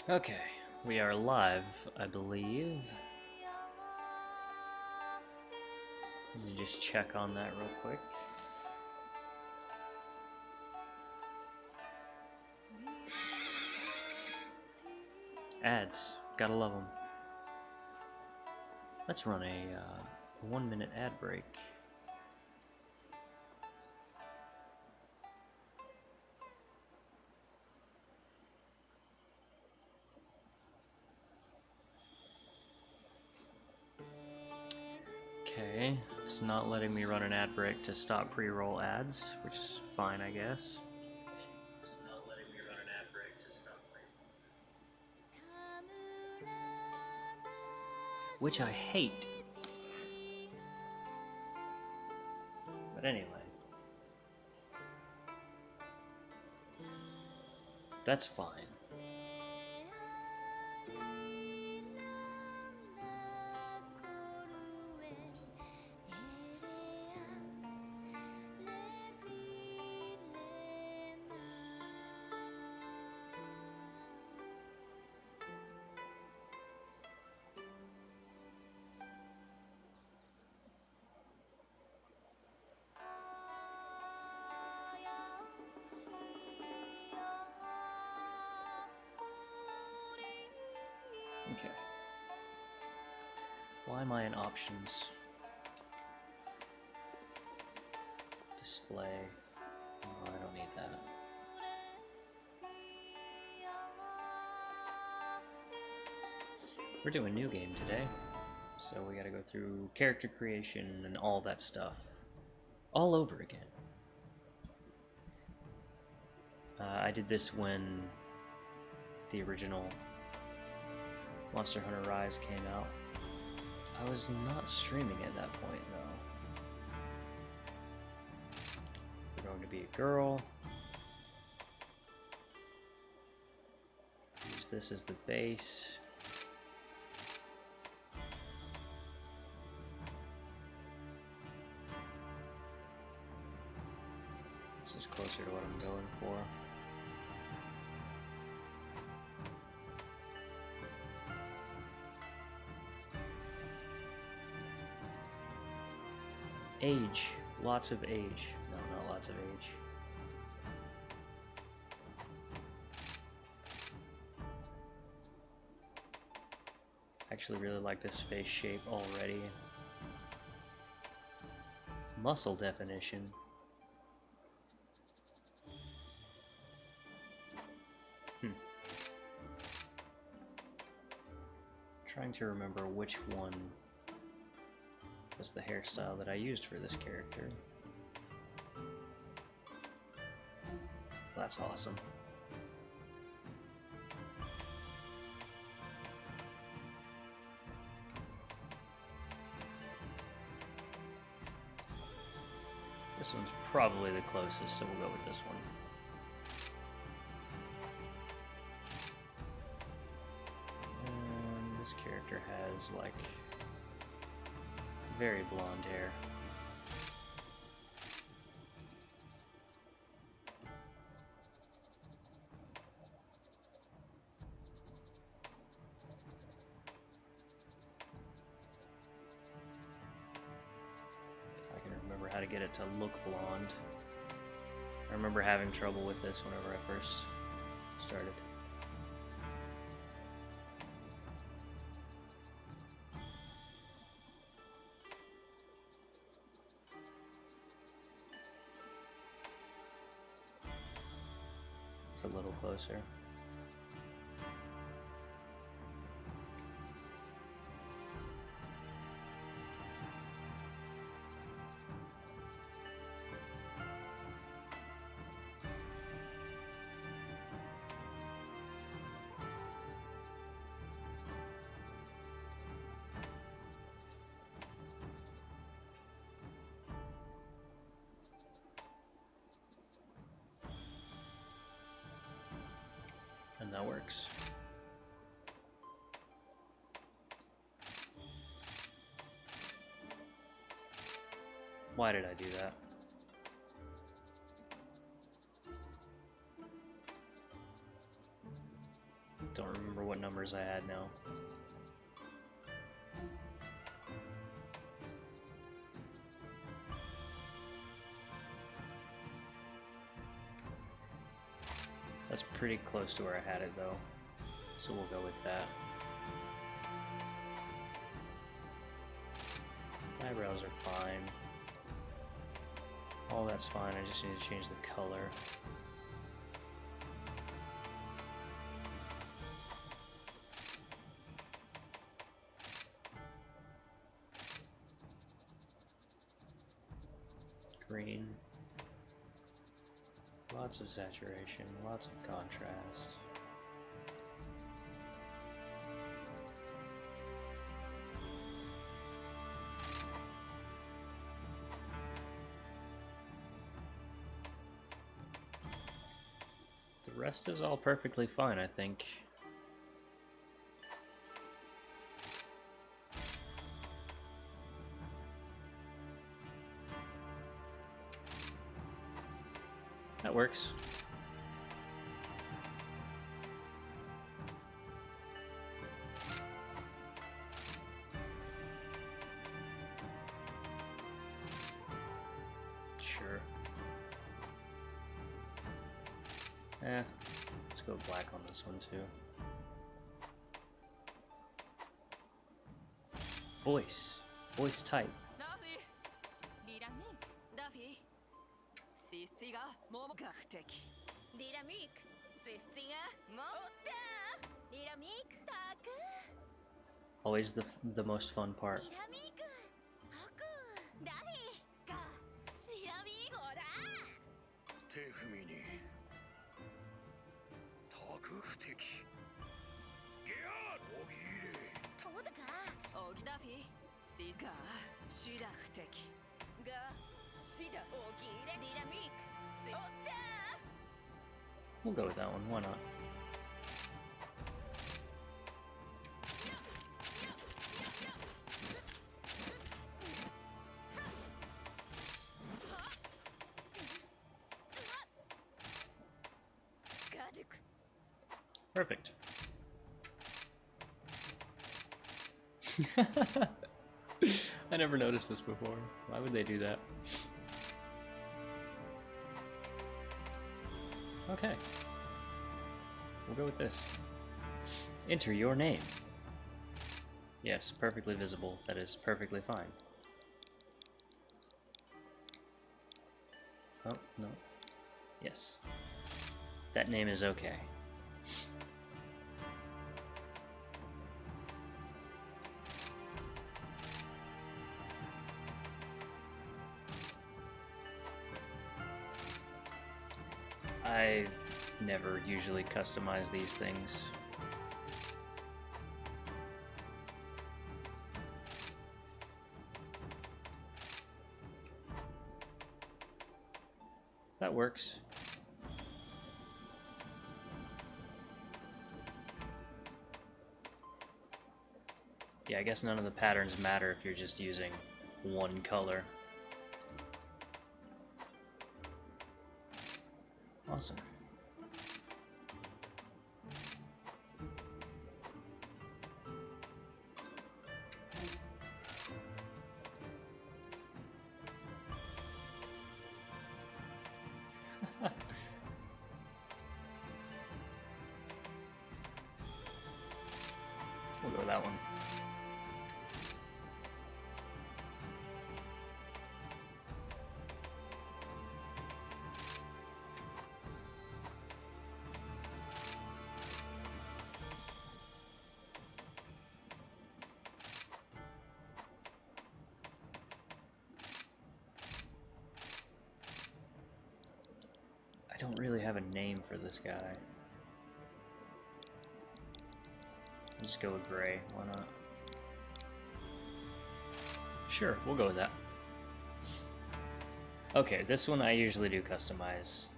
Okay, we are live, I believe. Let me just check on that real quick. Ads, gotta love them. Let's run a 1-minute ad break. Okay, it's not letting me run an ad break to stop pre-roll ads, which is fine, I guess. It's not letting me run an ad break to stop pre-roll, which I hate. But anyway, that's fine. Okay. Why am I in options? Display. Oh, I don't need that. We're doing new game today, so we gotta go through character creation and all that stuff all over again. I did this when the original Monster Hunter Rise came out. I was not streaming at that point, though. We're going to be a girl. Use this as the base. This is closer to what I'm going for. Age. Lots of age. No, not lots of age. I actually really like this face shape already. Muscle definition. Trying to remember which one was the hairstyle that I used for this character. That's awesome. This one's probably the closest, so we'll go with this one. And this character has, like, very blonde hair. I can remember how to get it to look blonde. I remember having trouble with this whenever I first started. It's a little closer. And that works. Why did I do that? Don't remember what numbers I had now. That's pretty close to where I had it though, so we'll go with that. Eyebrows are fine. All that's fine, I just need to change the color. Green. Lots of saturation, lots of contrast. The rest is all perfectly fine, I think. That works. Sure. Let's go black on this one too. Voice type. Always the most fun part. We'll go with that one, why not? Perfect. I never noticed this before. Why would they do that? Okay. We'll go with this. Enter your name. Yes, perfectly visible. That is perfectly fine. Oh, no. Yes. That name is okay. I never usually customize these things. That works. Yeah, I guess none of the patterns matter if you're just using one color. Awesome. We'll go with that one. I don't really have a name for this guy. I'll just go with gray, why not? Sure, we'll go with that. Okay, this one I usually do customize.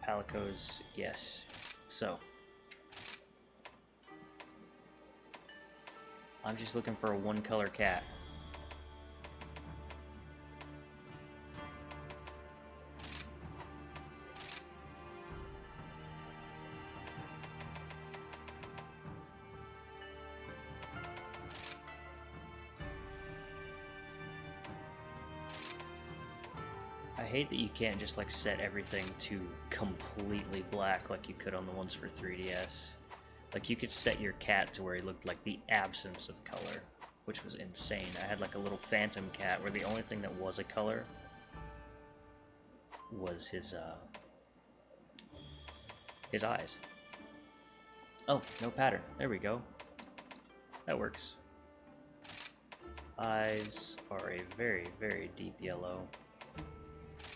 Palicos, yes. So, I'm just looking for a one-color cat. hate that you can't just like set everything to completely black like you could on the ones for 3DS. Like you could set your cat to where he looked like the absence of color, which was insane. I had like a little phantom cat where the only thing that was a color was his eyes. Oh, no pattern. There we go. That works. Eyes are a very, very deep yellow,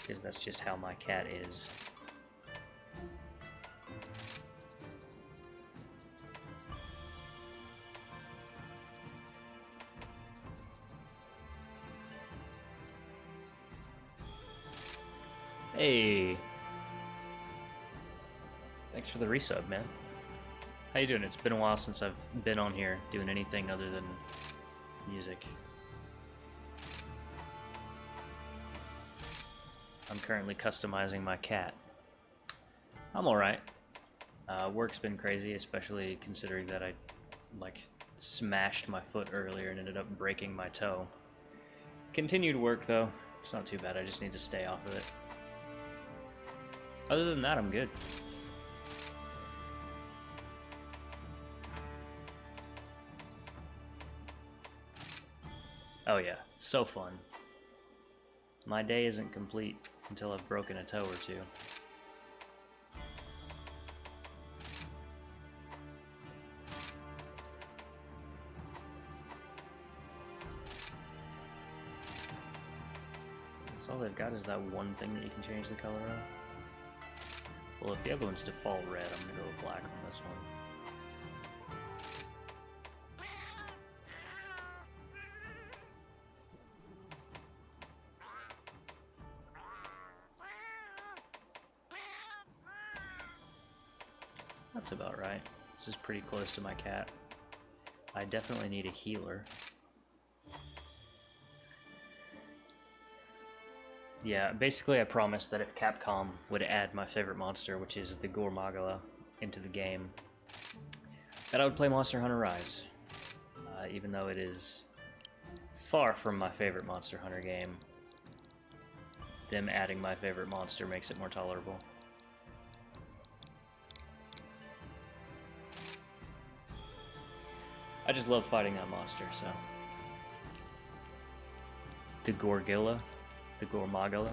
because that's just how my cat is. Hey! Thanks for the resub, man. How you doing? It's been a while since I've been on here doing anything other than music. I'm currently customizing my cat. I'm alright. Work's been crazy, especially considering that I, like, smashed my foot earlier and ended up breaking my toe. Continued work, though. It's not too bad, I just need to stay off of it. Other than that, I'm good. Oh yeah, so fun. My day isn't complete until I've broken a toe or two. That's all they've got is that one thing that you can change the color of. Well, if the other one's default red, I'm gonna go with black on this one. That's about right. This is pretty close to my cat. I definitely need a healer. Yeah, basically I promised that if Capcom would add my favorite monster, which is the GORE MAGALA, into the game, that I would play Monster Hunter Rise. Even though it is far from my favorite Monster Hunter game, them adding my favorite monster makes it more tolerable. I just love fighting that monster, so. The Gorgilla, the GORE MAGALA.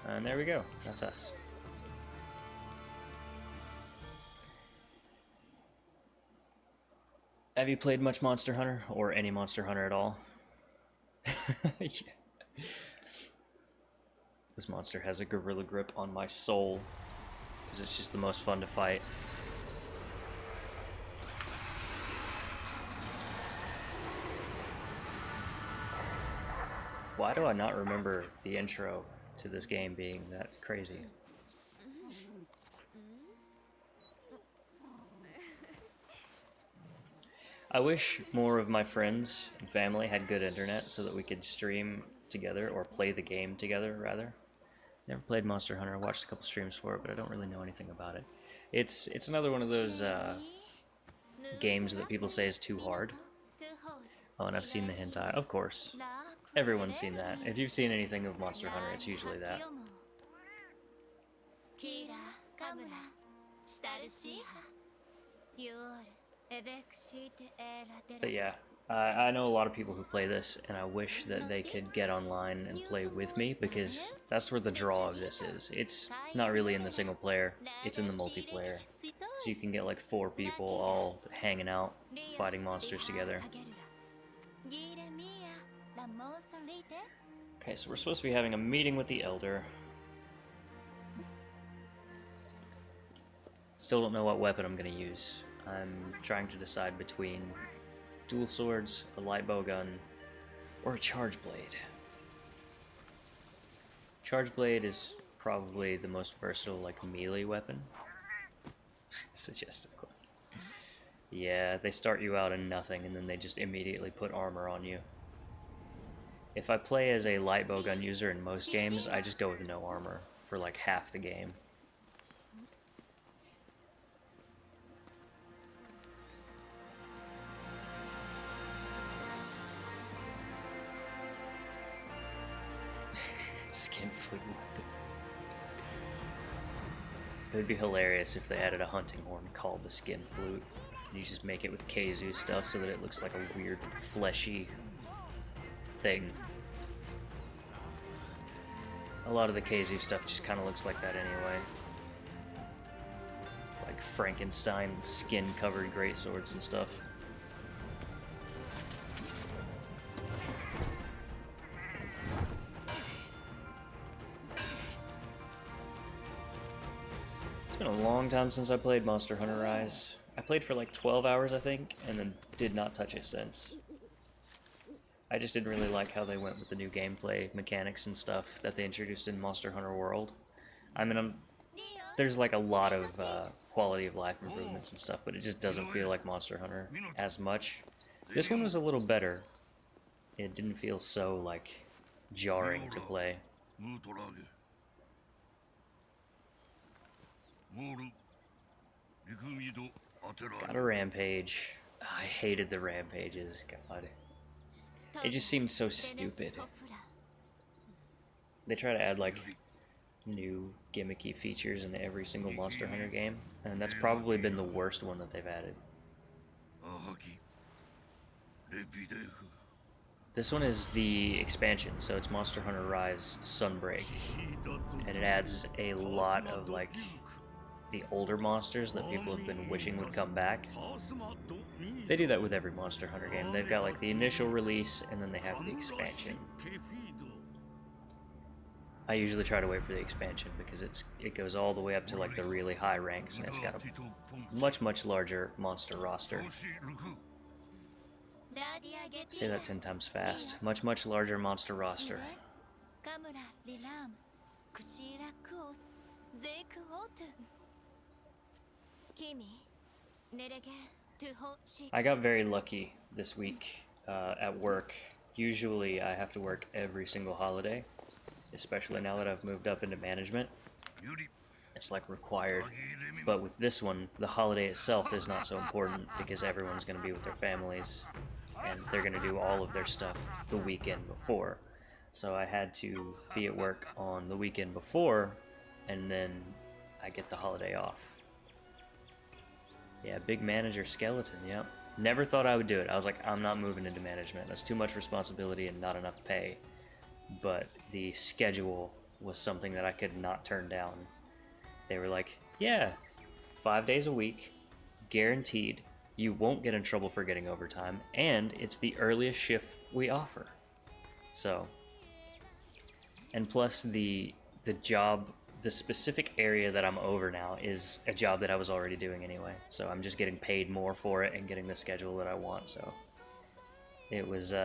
And there we go, that's us. Have you played much Monster Hunter, or any Monster Hunter at all? Yeah. This monster has a gorilla grip on my soul, because it's just the most fun to fight. Why do I not remember the intro to this game being that crazy? I wish more of my friends and family had good internet so that we could stream together, or play the game together, rather. Never played Monster Hunter. I watched a couple streams for it, but I don't really know anything about it. It's another one of those games that people say is too hard. Oh, and I've seen the hentai. Of course. Everyone's seen that. If you've seen anything of Monster Hunter, it's usually that. But yeah, I know a lot of people who play this, and I wish that they could get online and play with me, because that's where the draw of this is. It's not really in the single player, it's in the multiplayer. So you can get like 4 people all hanging out, fighting monsters together. Okay, so we're supposed to be having a meeting with the Elder. Still don't know what weapon I'm going to use. I'm trying to decide between dual swords, a light bow gun, or a charge blade. Charge blade is probably the most versatile, like, melee weapon. Suggestive. Yeah, they start you out in nothing, and then they just immediately put armor on you. If I play as a light bow gun user in most games, I just go with no armor for like half the game. Skin flute weapon. It would be hilarious if they added a hunting horn called the skin flute. You just make it with Keizu stuff so that it looks like a weird, fleshy thing. A lot of the Keizu stuff just kind of looks like that anyway. Like Frankenstein skin-covered greatswords and stuff. It's been a long time since I played Monster Hunter Rise. I played for like 12 hours, I think, and then did not touch it since. I just didn't really like how they went with the new gameplay mechanics and stuff that they introduced in Monster Hunter World. I mean, there's like a lot of quality of life improvements and stuff, but it just doesn't feel like Monster Hunter as much. This one was a little better. It didn't feel so, like, jarring to play. Got a rampage. I hated the rampages, God. It just seemed so stupid. They try to add, like, new gimmicky features in every single Monster Hunter game, and that's probably been the worst one that they've added. This one is the expansion, so it's Monster Hunter Rise Sunbreak, and it adds a lot of, like, the older monsters that people have been wishing would come back. They do that with every Monster Hunter game. They've got like the initial release and then they have the expansion. I usually try to wait for the expansion because it goes all the way up to like the really high ranks, and it's got a much larger monster roster. Say that 10 times fast. Much larger monster roster. I got very lucky this week at work. Usually I have to work every single holiday, especially now that I've moved up into management. It's like required. But with this one, the holiday itself is not so important because everyone's going to be with their families and they're going to do all of their stuff the weekend before. So I had to be at work on the weekend before, and then I get the holiday off. Yeah, big manager skeleton, yep. Never thought I would do it. I was like, I'm not moving into management. That's too much responsibility and not enough pay. But the schedule was something that I could not turn down. They were like, yeah, 5 days a week, guaranteed. You won't get in trouble for getting overtime, and it's the earliest shift we offer. So, and plus the job, the specific area that I'm over now is a job that I was already doing anyway. So I'm just getting paid more for it and getting the schedule that I want. So it was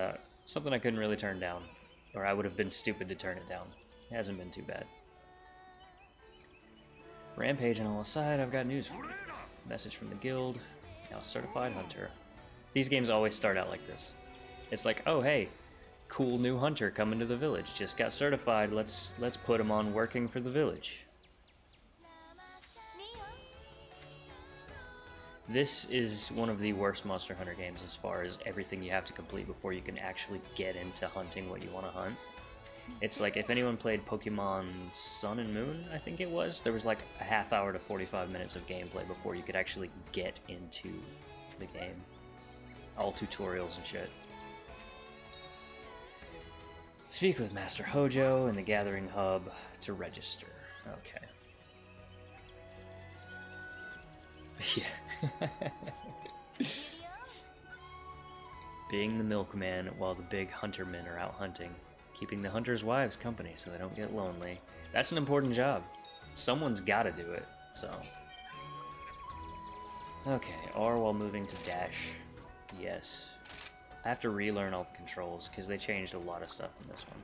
something I couldn't really turn down, or I would have been stupid to turn it down. It hasn't been too bad. Rampage and all aside, I've got news for you. Message from the guild. Now certified hunter. These games always start out like this. It's like, oh hey, cool new hunter coming to the village. Just got certified. Let's put him on working for the village. This is one of the worst Monster Hunter games as far as everything you have to complete before you can actually get into hunting what you want to hunt. It's like if anyone played Pokemon Sun and Moon, I think it was, there was like a half hour to 45 minutes of gameplay before you could actually get into the game. All tutorials and shit. Speak with Master Hojo in the Gathering Hub to register. Okay. Yeah. Being the milkman while the big huntermen are out hunting. Keeping the hunters' wives company so they don't get lonely. That's an important job. Someone's gotta do it, so. Okay, R while moving to dash. Yes. I have to relearn all the controls because they changed a lot of stuff in this one.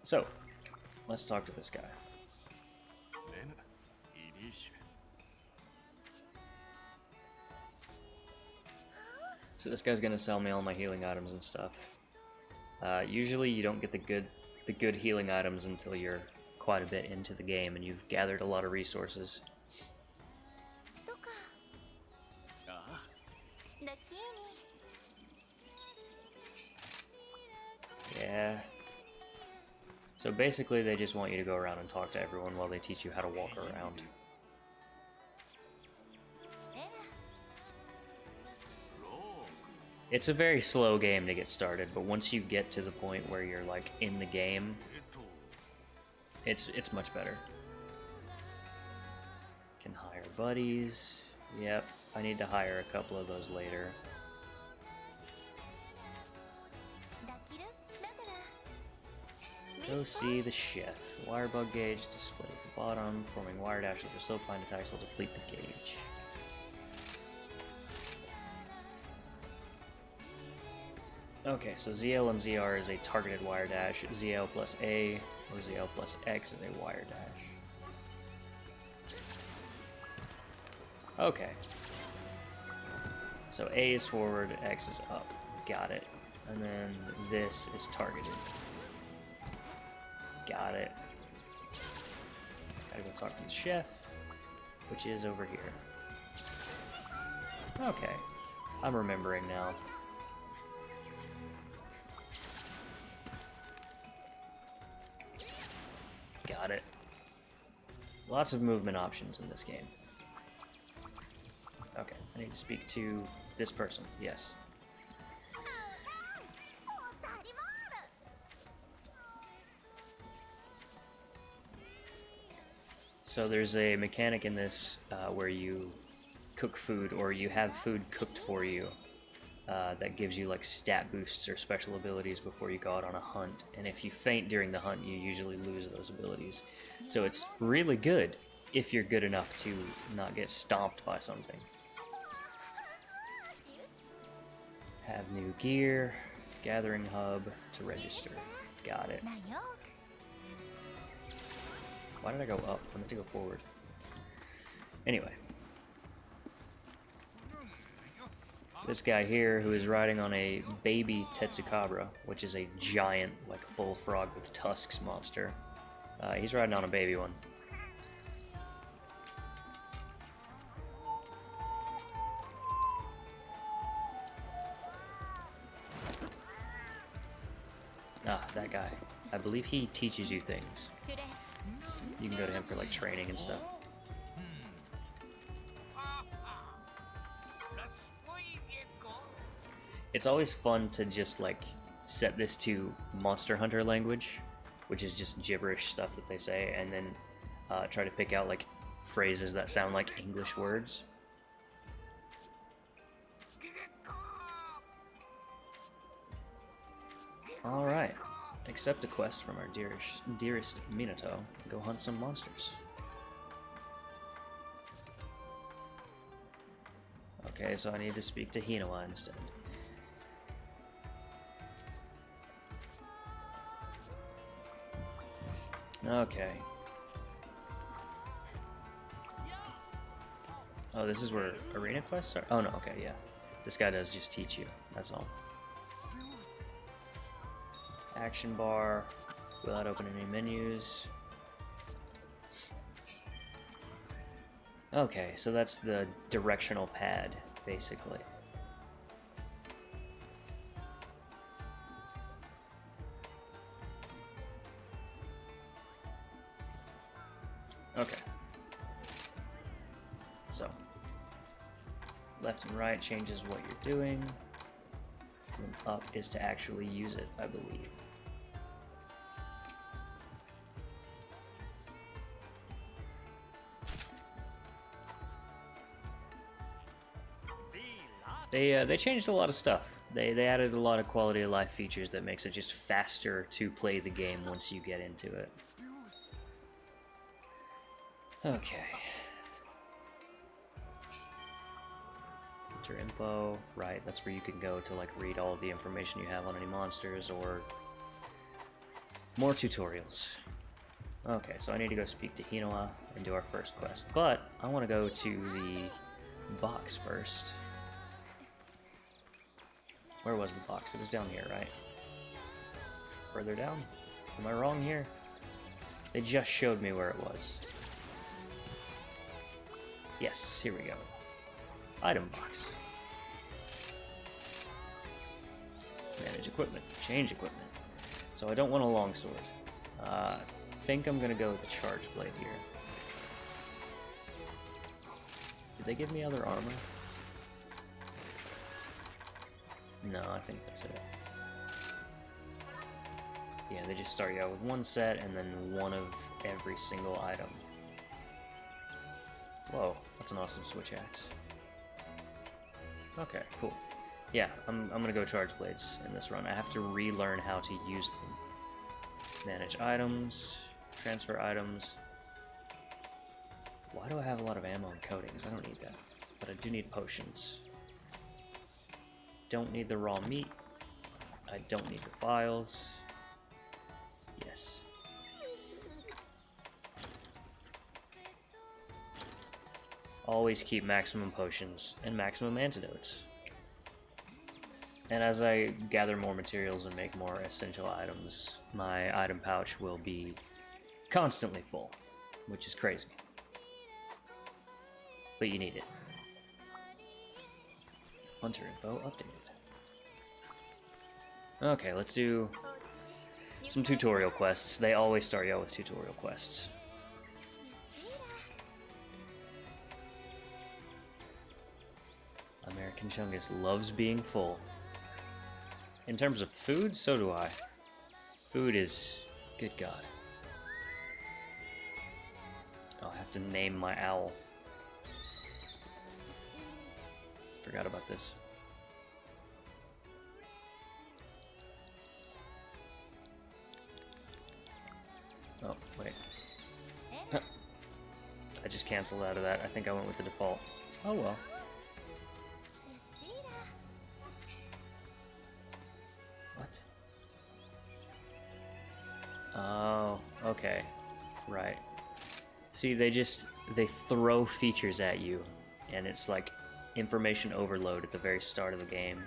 So, let's talk to this guy. So this guy's gonna sell me all my healing items and stuff. Usually you don't get the good healing items until you're quite a bit into the game and you've gathered a lot of resources. Yeah. So basically they just want you to go around and talk to everyone while they teach you how to walk around. It's a very slow game to get started, but once you get to the point where you're like in the game, it's much better. Can hire buddies. Yep, I need to hire a couple of those later. Go see the chef. Wire bug gauge displayed at the bottom, forming wire dashes for slow climb attacks will deplete the gauge. Okay, so ZL and ZR is a targeted wire dash, ZL plus A or ZL plus X is a wire dash. Okay. So A is forward, X is up. Got it. And then this is targeted. Got it. Gotta go talk to the chef, which is over here. Okay. I'm remembering now. Got it. Lots of movement options in this game. Okay, I need to speak to this person. Yes. So there's a mechanic in this where you cook food, or you have food cooked for you, that gives you like stat boosts or special abilities before you go out on a hunt. And if you faint during the hunt, you usually lose those abilities. So it's really good if you're good enough to not get stomped by something. Have new gear, gathering hub to register. Got it. Why did I go up? I meant to go forward. Anyway. This guy here, who is riding on a baby Tetsukabra, which is a giant, like, bullfrog with tusks monster. He's riding on a baby one. Ah, that guy. I believe he teaches you things. You can go to him for, like, training and stuff. It's always fun to just, like, set this to Monster Hunter language, which is just gibberish stuff that they say, and then try to pick out, like, phrases that sound like English words. Alright. Accept a quest from our dearest Minato. Go hunt some monsters. Okay, so I need to speak to Hinawa instead. Okay. Oh, this is where arena quests are? Oh no, okay, yeah. This guy does just teach you, that's all. Action bar, without opening any menus. Okay, so that's the directional pad, basically. Okay. So, left and right changes what you're doing. And up is to actually use it, I believe. They changed a lot of stuff. They added a lot of quality of life features that makes it just faster to play the game once you get into it. Okay. Enter info. Right, that's where you can go to like read all of the information you have on any monsters or more tutorials. Okay, so I need to go speak to Hinawa and do our first quest. But I want to go to the box first. Where was the box? It was down here, right? Further down? Am I wrong here? They just showed me where it was. Yes, here we go. Item box. Manage equipment. Change equipment. So I don't want a longsword. I think I'm gonna go with the Charge Blade here. Did they give me other armor? No, I think that's it. Yeah, they just start you out with one set and then one of every single item. Whoa, that's an awesome switch axe. Okay, cool. Yeah, I'm gonna go Charge Blades in this run. I have to relearn how to use them. Manage items, transfer items. Why do I have a lot of ammo and coatings? I don't need that. But I do need potions. Don't need the raw meat. I don't need the vials. Yes. Always keep maximum potions and maximum antidotes. And as I gather more materials and make more essential items, my item pouch will be constantly full, which is crazy. But you need it. Hunter info updated. Okay, let's do some tutorial quests. They always start you out with tutorial quests. American Chungus loves being full. In terms of food, so do I. Food is... good God. I'll have to name my owl. Forgot about this. Oh, wait. I just canceled out of that. I think I went with the default. Oh well. What? Oh, okay. Right. See, they throw features at you, and it's like information overload at the very start of the game.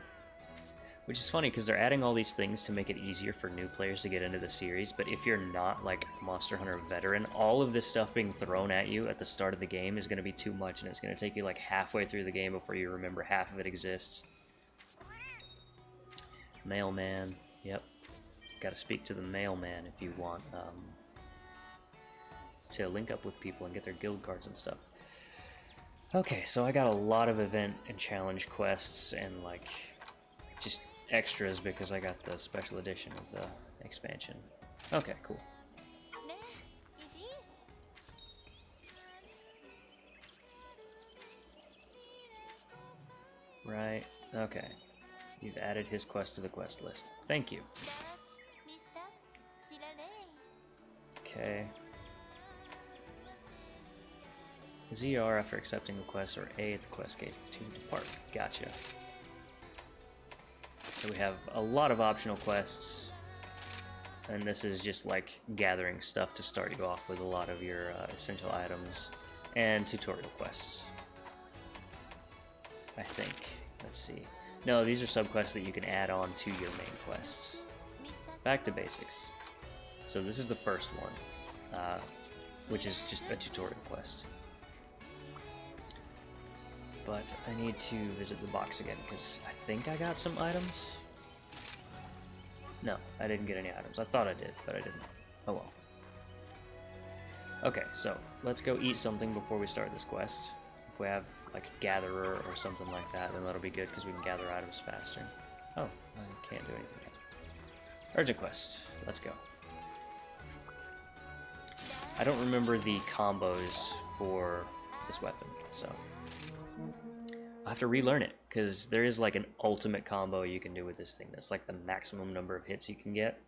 Which is funny, because they're adding all these things to make it easier for new players to get into the series, but if you're not, like, Monster Hunter veteran, all of this stuff being thrown at you at the start of the game is going to be too much, and it's going to take you, like, halfway through the game before you remember half of it exists. Mailman, yep. Gotta speak to the mailman if you want to link up with people and get their guild cards and stuff. Okay, so I got a lot of event and challenge quests and, like, just extras because I got the special edition of the expansion. Okay, cool. Right, okay. You've added his quest to the quest list. Thank you. Okay. ZR after accepting the quest, or A at the quest gate to depart. Gotcha. So we have a lot of optional quests, and this is just like gathering stuff to start you off with a lot of your essential items and tutorial quests. I think. Let's see. No, these are subquests that you can add on to your main quests. Back to basics. So this is the first one, which is just a tutorial quest. But I need to visit the box again, because I think I got some items. No, I didn't get any items. I thought I did, but I didn't. Oh well. Okay, so let's go eat something before we start this quest. If we have, like, a gatherer or something like that, then that'll be good, because we can gather items faster. Oh, I can't do anything yet. Urgent quest. Let's go. I don't remember the combos for this weapon, so I'll have to relearn it, because there is like an ultimate combo you can do with this thing that's like the maximum number of hits you can get,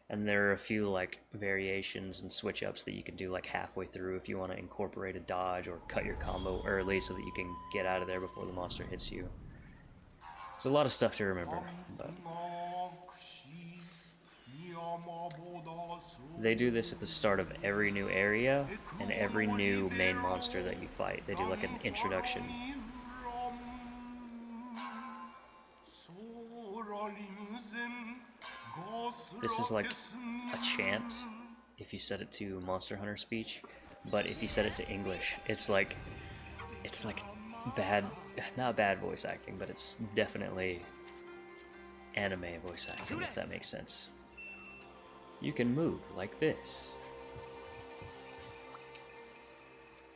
and there are a few like variations and switch ups that you can do like halfway through if you want to incorporate a dodge or cut your combo early so that you can get out of there before the monster hits you. It's a lot of stuff to remember, but they do this at the start of every new area and every new main monster that you fight. They do like an introduction. This is like a chant if you set it to Monster Hunter speech, but if you set it to English, it's like bad, not bad voice acting, but it's definitely anime voice acting, if that makes sense. You can move like this.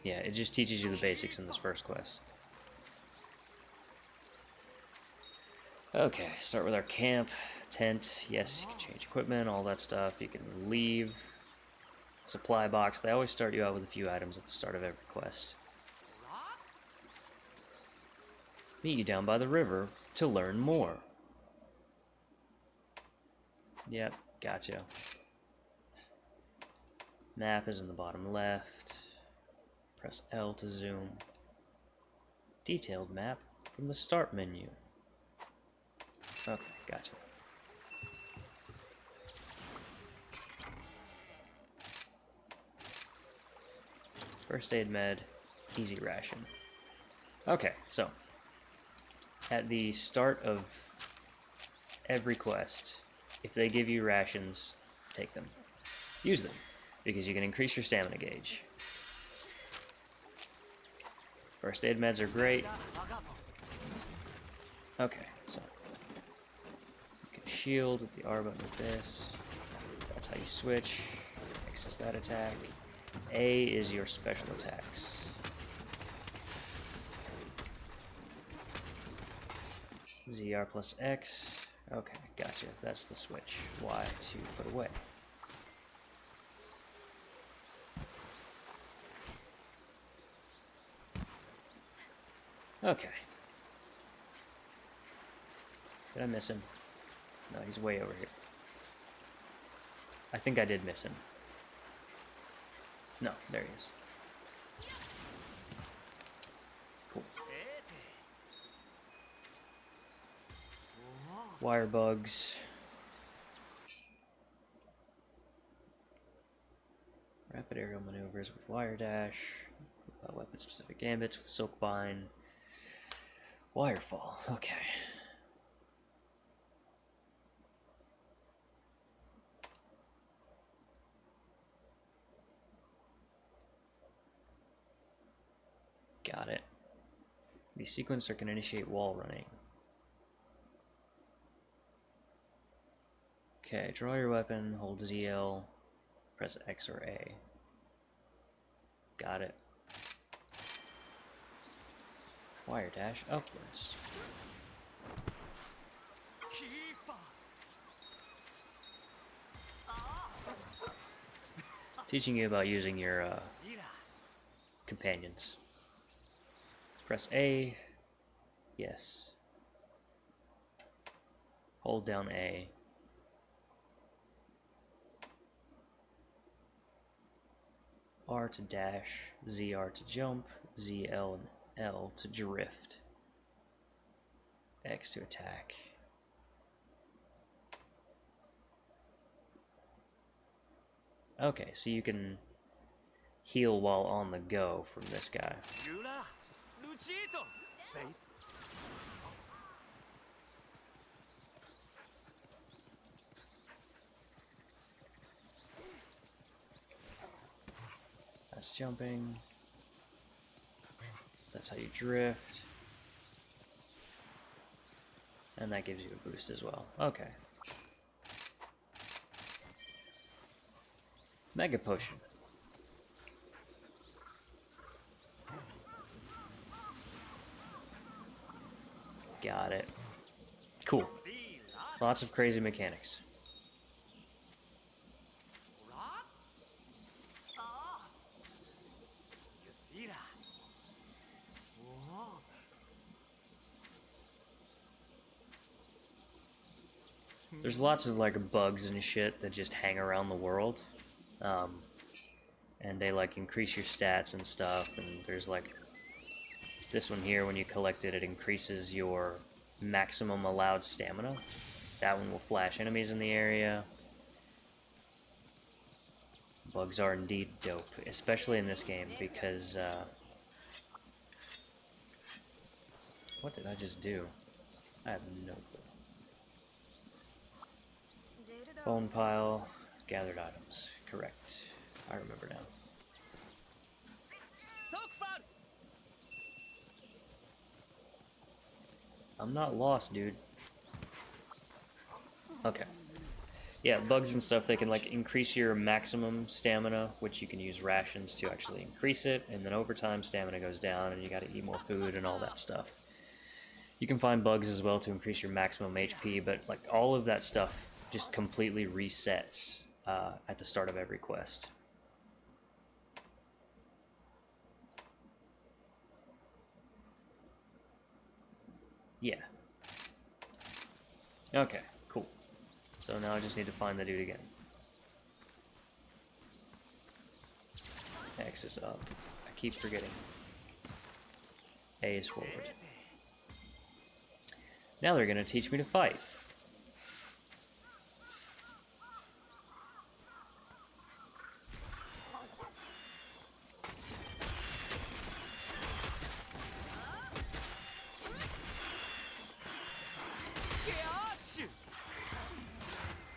Yeah, it just teaches you the basics in this first quest. Okay, start with our camp, tent. Yes, you can change equipment, all that stuff. You can leave. Supply box. They always start you out with a few items at the start of every quest. Meet you down by the river to learn more. Yep, gotcha. Map is in the bottom left. Press L to zoom. Detailed map from the start menu. Okay, gotcha. First aid med, easy ration. Okay, so at the start of every quest, if they give you rations, take them. Use them, because you can increase your stamina gauge. First aid meds are great. Okay, so you can shield with the R button with this. That's how you switch. X is that attack. A is your special attacks. ZR plus X. Okay, gotcha. That's the switch. Y to put away. Okay. Did I miss him? No, he's way over here. I think I did miss him. No, there he is. Cool. Wire bugs. Rapid aerial maneuvers with wire dash. Weapon specific gambits with silk bind. Wirefall. Okay. Got it. The sequencer can initiate wall running. Okay, draw your weapon, hold ZL, press X or A. Got it. Wire dash upwards. Teaching you about using your companions. Press A. Yes. Hold down A. R to dash, ZR to jump, ZL and L to drift. X to attack. Okay, so you can heal while on the go from this guy. That's jumping. That's how you drift. And that gives you a boost as well. Okay. Mega Potion. Got it. Cool. Lots of crazy mechanics. There's lots of like bugs and shit that just hang around the world. And they like increase your stats and stuff, and there's like this one here, when you collect it, it increases your maximum allowed stamina. That one will flash enemies in the area. Bugs are indeed dope, especially in this game, because what did I just do? I have no clue. Bone pile, gathered items. Correct. I remember now. I'm not lost, dude. Okay. Yeah, bugs and stuff, they can like increase your maximum stamina, which you can use rations to actually increase it, and then over time stamina goes down and you gotta eat more food and all that stuff. You can find bugs as well to increase your maximum HP, but like all of that stuff just completely resets at the start of every quest. Yeah. Okay, cool. So now I just need to find the dude again. X is up. I keep forgetting. A is forward. Now they're gonna teach me to fight.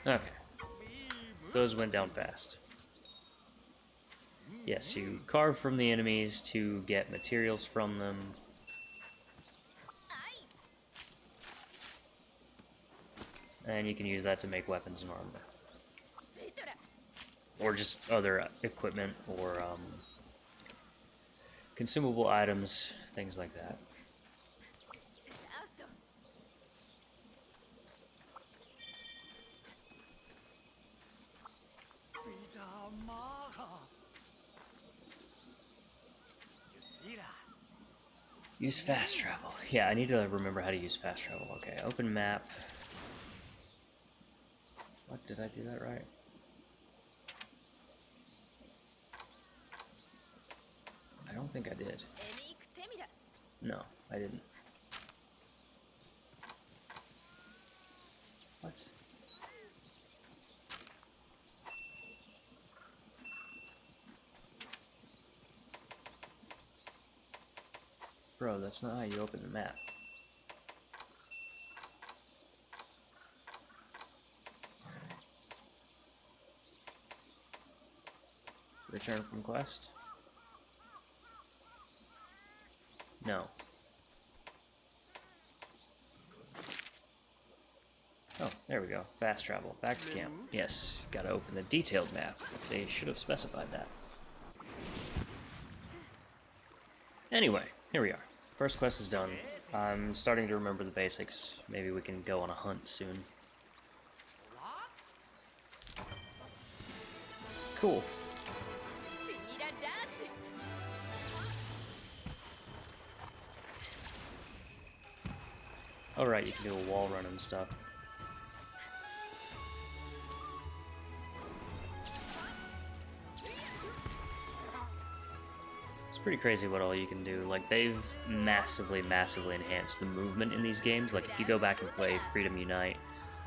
Okay. Those went down fast. Yes, you carve from the enemies to get materials from them. And you can use that to make weapons and armor. Or just other equipment or consumable items, things like that. Use fast travel. Yeah, I need to remember how to use fast travel. Okay, open map. What, did I do that right? I don't think I did. No, I didn't. What? Bro, that's not how you open the map. Return from quest? No. Oh, there we go. Fast travel. Back to camp. Yes, gotta open the detailed map. They should have specified that. Anyway, here we are. First quest is done. I'm starting to remember the basics. Maybe we can go on a hunt soon. Cool. Alright, you can do a wall run and stuff. It's pretty crazy what all you can do. Like, they've massively enhanced the movement in these games. Like, if you go back and play Freedom Unite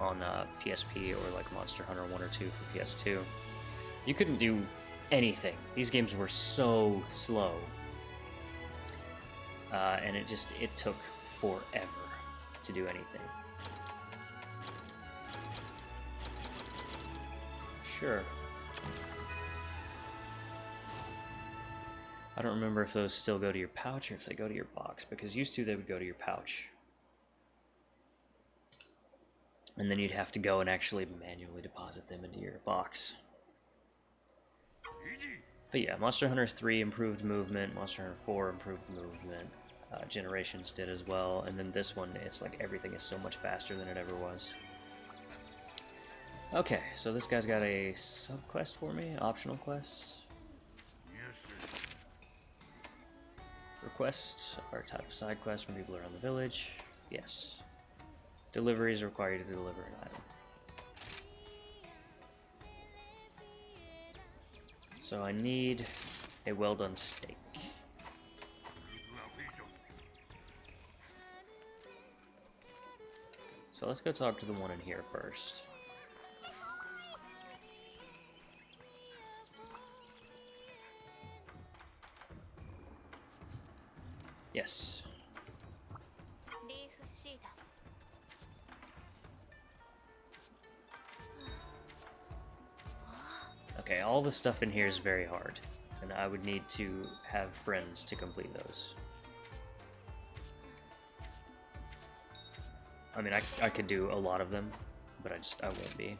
on PSP or like Monster Hunter 1 or 2 for PS2, you couldn't do anything. These games were so slow. And it took forever to do anything. Sure. I don't remember if those still go to your pouch or if they go to your box, because used to they would go to your pouch. And then you'd have to go and actually manually deposit them into your box. But yeah, Monster Hunter 3 improved movement, Monster Hunter 4 improved movement, Generations did as well, and then this one, it's like everything is so much faster than it ever was. Okay, so this guy's got a sub-quest for me, optional quest. Request are type of side quests from people around the village. Yes. Deliveries require you to deliver an item. So I need a well-done steak. So let's go talk to the one in here first. Yes. Okay, all the stuff in here is very hard, and I would need to have friends to complete those. I mean, I could do a lot of them, but I won't be.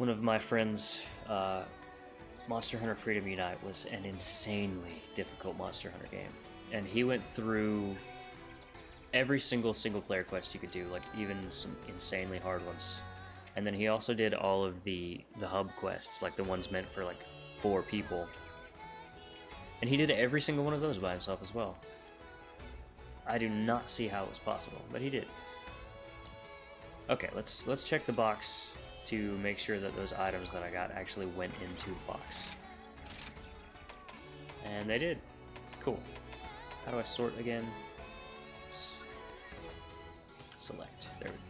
One of my friends, Monster Hunter Freedom Unite was an insanely difficult Monster Hunter game. And he went through every single player quest you could do, like even some insanely hard ones. And then he also did all of the hub quests, like the ones meant for like 4 people. And he did every single one of those by himself as well. I do not see how it was possible, but he did. Okay, let's check the box to make sure that those items that I got actually went into the box. And they did. Cool. How do I sort again? Select. There we go.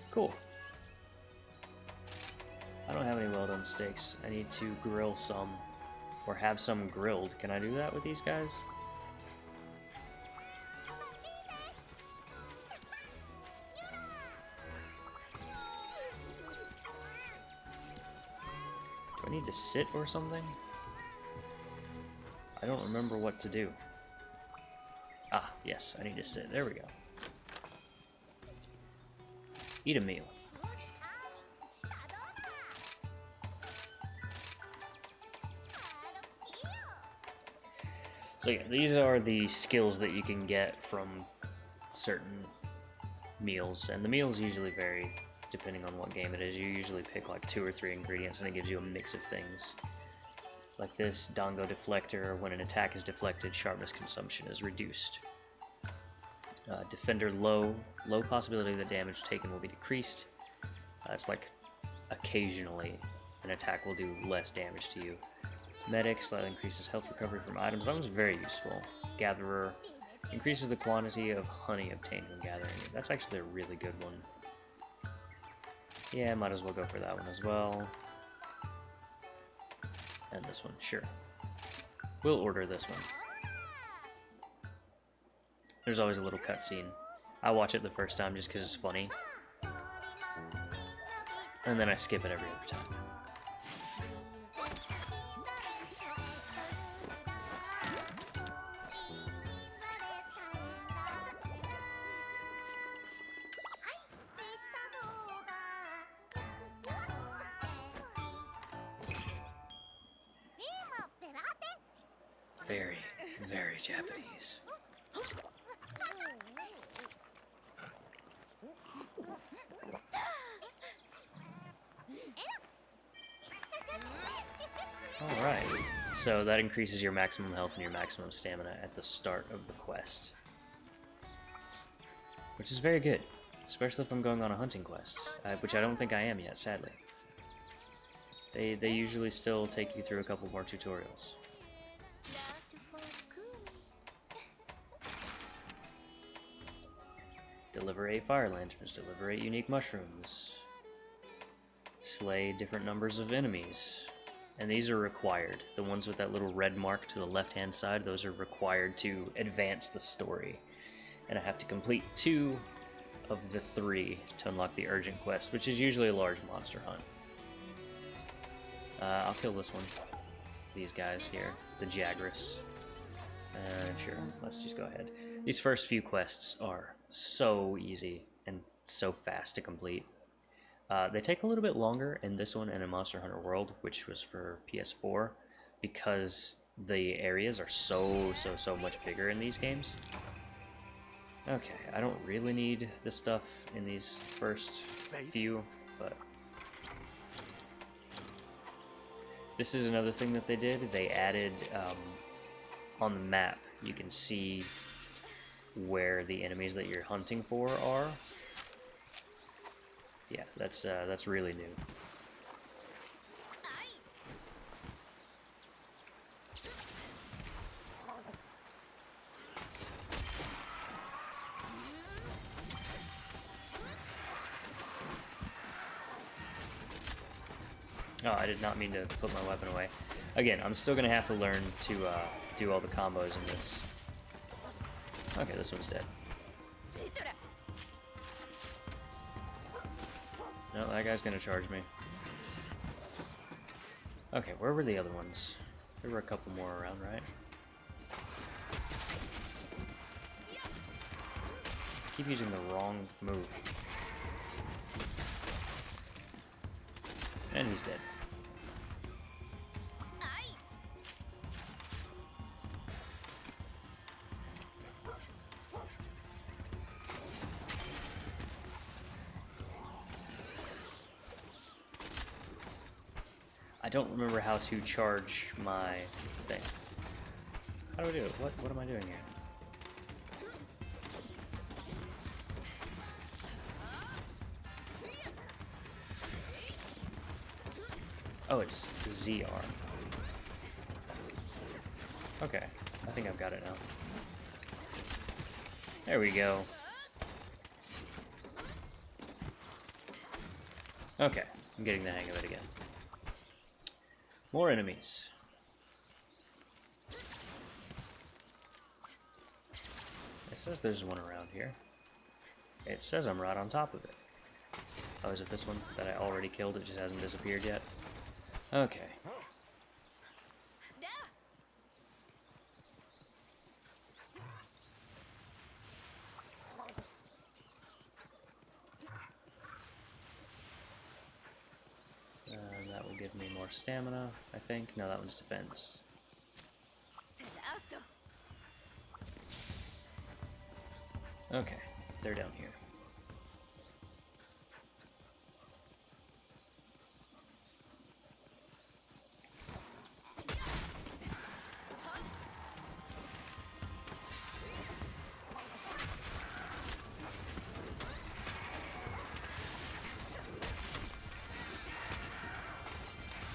Cool. I don't have any well-done steaks. I need to grill some, or have some grilled. Can I do that with these guys? Do I need to sit or something? I don't remember what to do. Ah, yes, I need to sit. There we go. Eat a meal. So yeah, these are the skills that you can get from certain meals, and the meals usually vary depending on what game it is. You usually pick like 2 or 3 ingredients and it gives you a mix of things. Like this Dango Deflector, when an attack is deflected, sharpness consumption is reduced. Defender low possibility that damage taken will be decreased. It's like occasionally an attack will do less damage to you. Medic slightly increases health recovery from items. That one's very useful. Gatherer increases the quantity of honey obtained when gathering it. That's actually a really good one. Yeah, might as well go for that one as well. And this one, sure. We'll order this one. There's always a little cutscene. I watch it the first time just because it's funny. And then I skip it every other time. Very, very Japanese. Alright, so that increases your maximum health and your maximum stamina at the start of the quest. Which is very good, especially if I'm going on a hunting quest, which I don't think I am yet, sadly. They usually still take you through a couple more tutorials. Deliver 8 fire lanterns, deliver 8 unique mushrooms, slay different numbers of enemies. And these are required. The ones with that little red mark to the left-hand side, those are required to advance the story. And I have to complete 2 of the 3 to unlock the urgent quest, which is usually a large monster hunt. I'll kill this one. These guys here, the Jagras. Sure, let's just go ahead. These first few quests are so easy and so fast to complete. They take a little bit longer in this one and in Monster Hunter World, which was for PS4, because the areas are so much bigger in these games. Okay, I don't really need this stuff in these first few, but this is another thing that they did. They added, on the map, you can see where the enemies that you're hunting for are. Yeah, that's really new. Oh, I did not mean to put my weapon away. Again, I'm still gonna have to learn to do all the combos in this. Okay, this one's dead. No, that guy's gonna charge me. Okay, where were the other ones? There were a couple more around, right? I keep using the wrong move. And he's dead. I don't remember how to charge my thing. How do I do it? What am I doing here? Oh, it's ZR. Okay, I think I've got it now. There we go. Okay, I'm getting the hang of it again. More enemies. It says there's one around here. It says I'm right on top of it. Oh, is it this one that I already killed? It just hasn't disappeared yet? Okay. That will give me more stamina, I think. No, that one's defense. Okay, they're down here.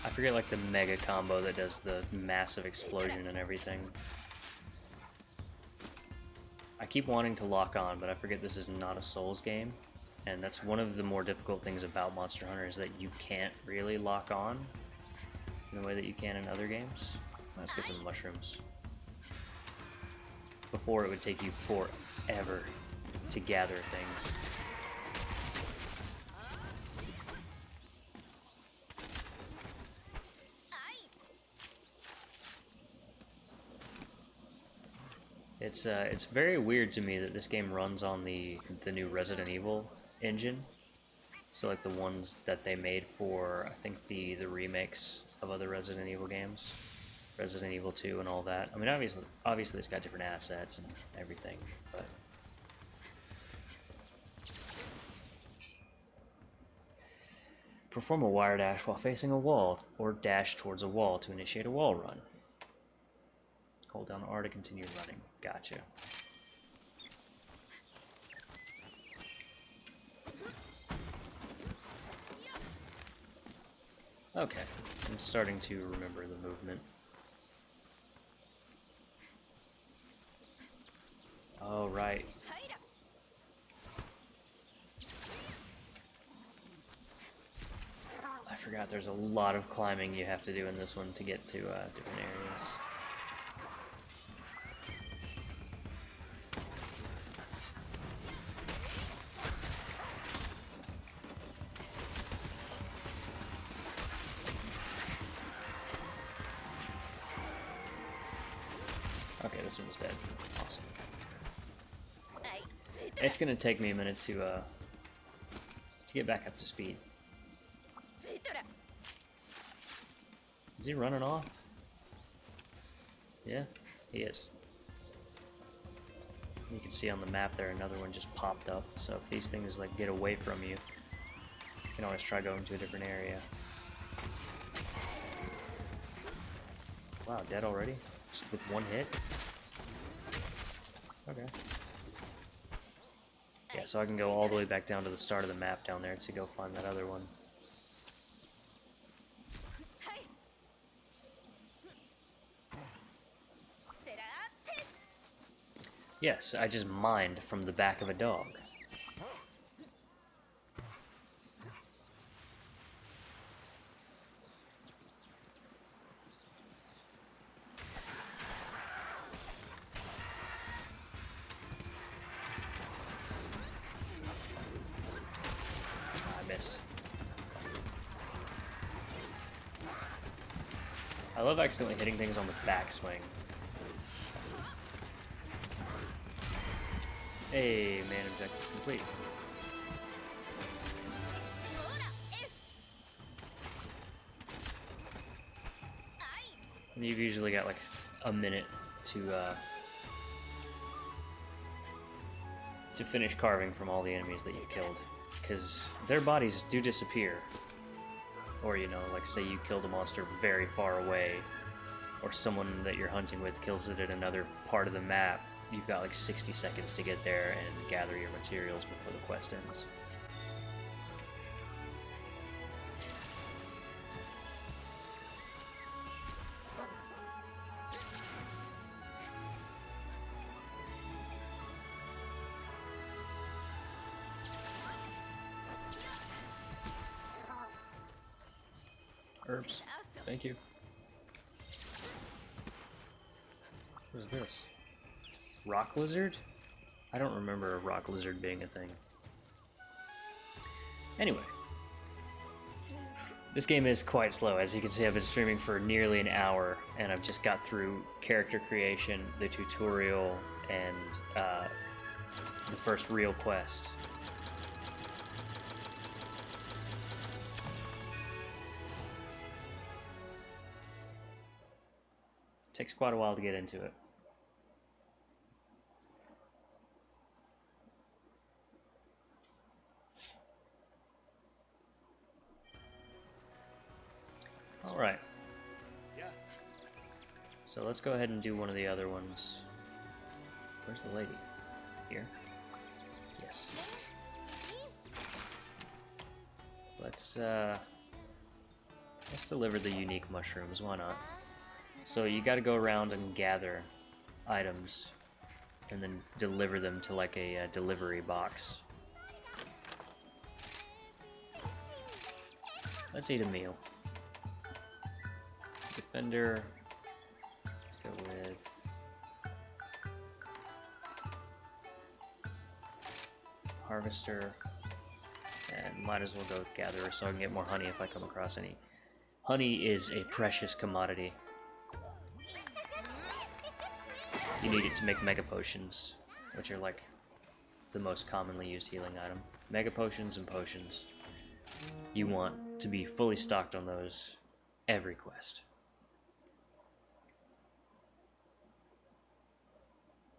I forget, like, the mega combo that does the massive explosion and everything. I keep wanting to lock on, but I forget this is not a Souls game. And that's one of the more difficult things about Monster Hunter, is that you can't really lock on in the way that you can in other games. Let's get some mushrooms. Before, it would take you forever to gather things. It's very weird to me that this game runs on the new Resident Evil engine. So like the ones that they made for, I think, the remakes of other Resident Evil games, Resident Evil 2 and all that. I mean, obviously it's got different assets and everything, but perform a wire dash while facing a wall, or dash towards a wall to initiate a wall run. Hold down R to continue running. Gotcha. Okay, I'm starting to remember the movement. Oh, right. I forgot there's a lot of climbing you have to do in this one to get to different areas. Okay, this one's dead. Awesome. It's gonna take me a minute to get back up to speed. Is he running off? Yeah, he is. You can see on the map there another one just popped up. So if these things like get away from you, you can always try going to a different area. Wow, dead already? Just with one hit? Okay. Yeah, so I can go all the way back down to the start of the map down there to go find that other one. Yes, I just mined from the back of a dog. I missed. I love accidentally hitting things on the backswing. Hey, man, objective complete. And you've usually got like a minute to finish carving from all the enemies that you killed, because their bodies do disappear. Or, you know, like say you killed a monster very far away, or someone that you're hunting with kills it in another part of the map, you've got like 60 seconds to get there and gather your materials before the quest ends. Herbs. Thank you. What is this? Rock lizard? I don't remember a rock lizard being a thing. Anyway. This game is quite slow. As you can see, I've been streaming for nearly an hour, and I've just got through character creation, the tutorial, and the first real quest. Takes quite a while to get into it. All right. So let's go ahead and do one of the other ones. Where's the lady? Here? Yes. Let's deliver the unique mushrooms, why not? So you gotta go around and gather items and then deliver them to like a delivery box. Let's eat a meal. Defender. Let's go with Harvester. And might as well go with Gatherer so I can get more honey if I come across any. Honey is a precious commodity. You need it to make mega potions, which are like the most commonly used healing item. Mega potions and potions. You want to be fully stocked on those every quest.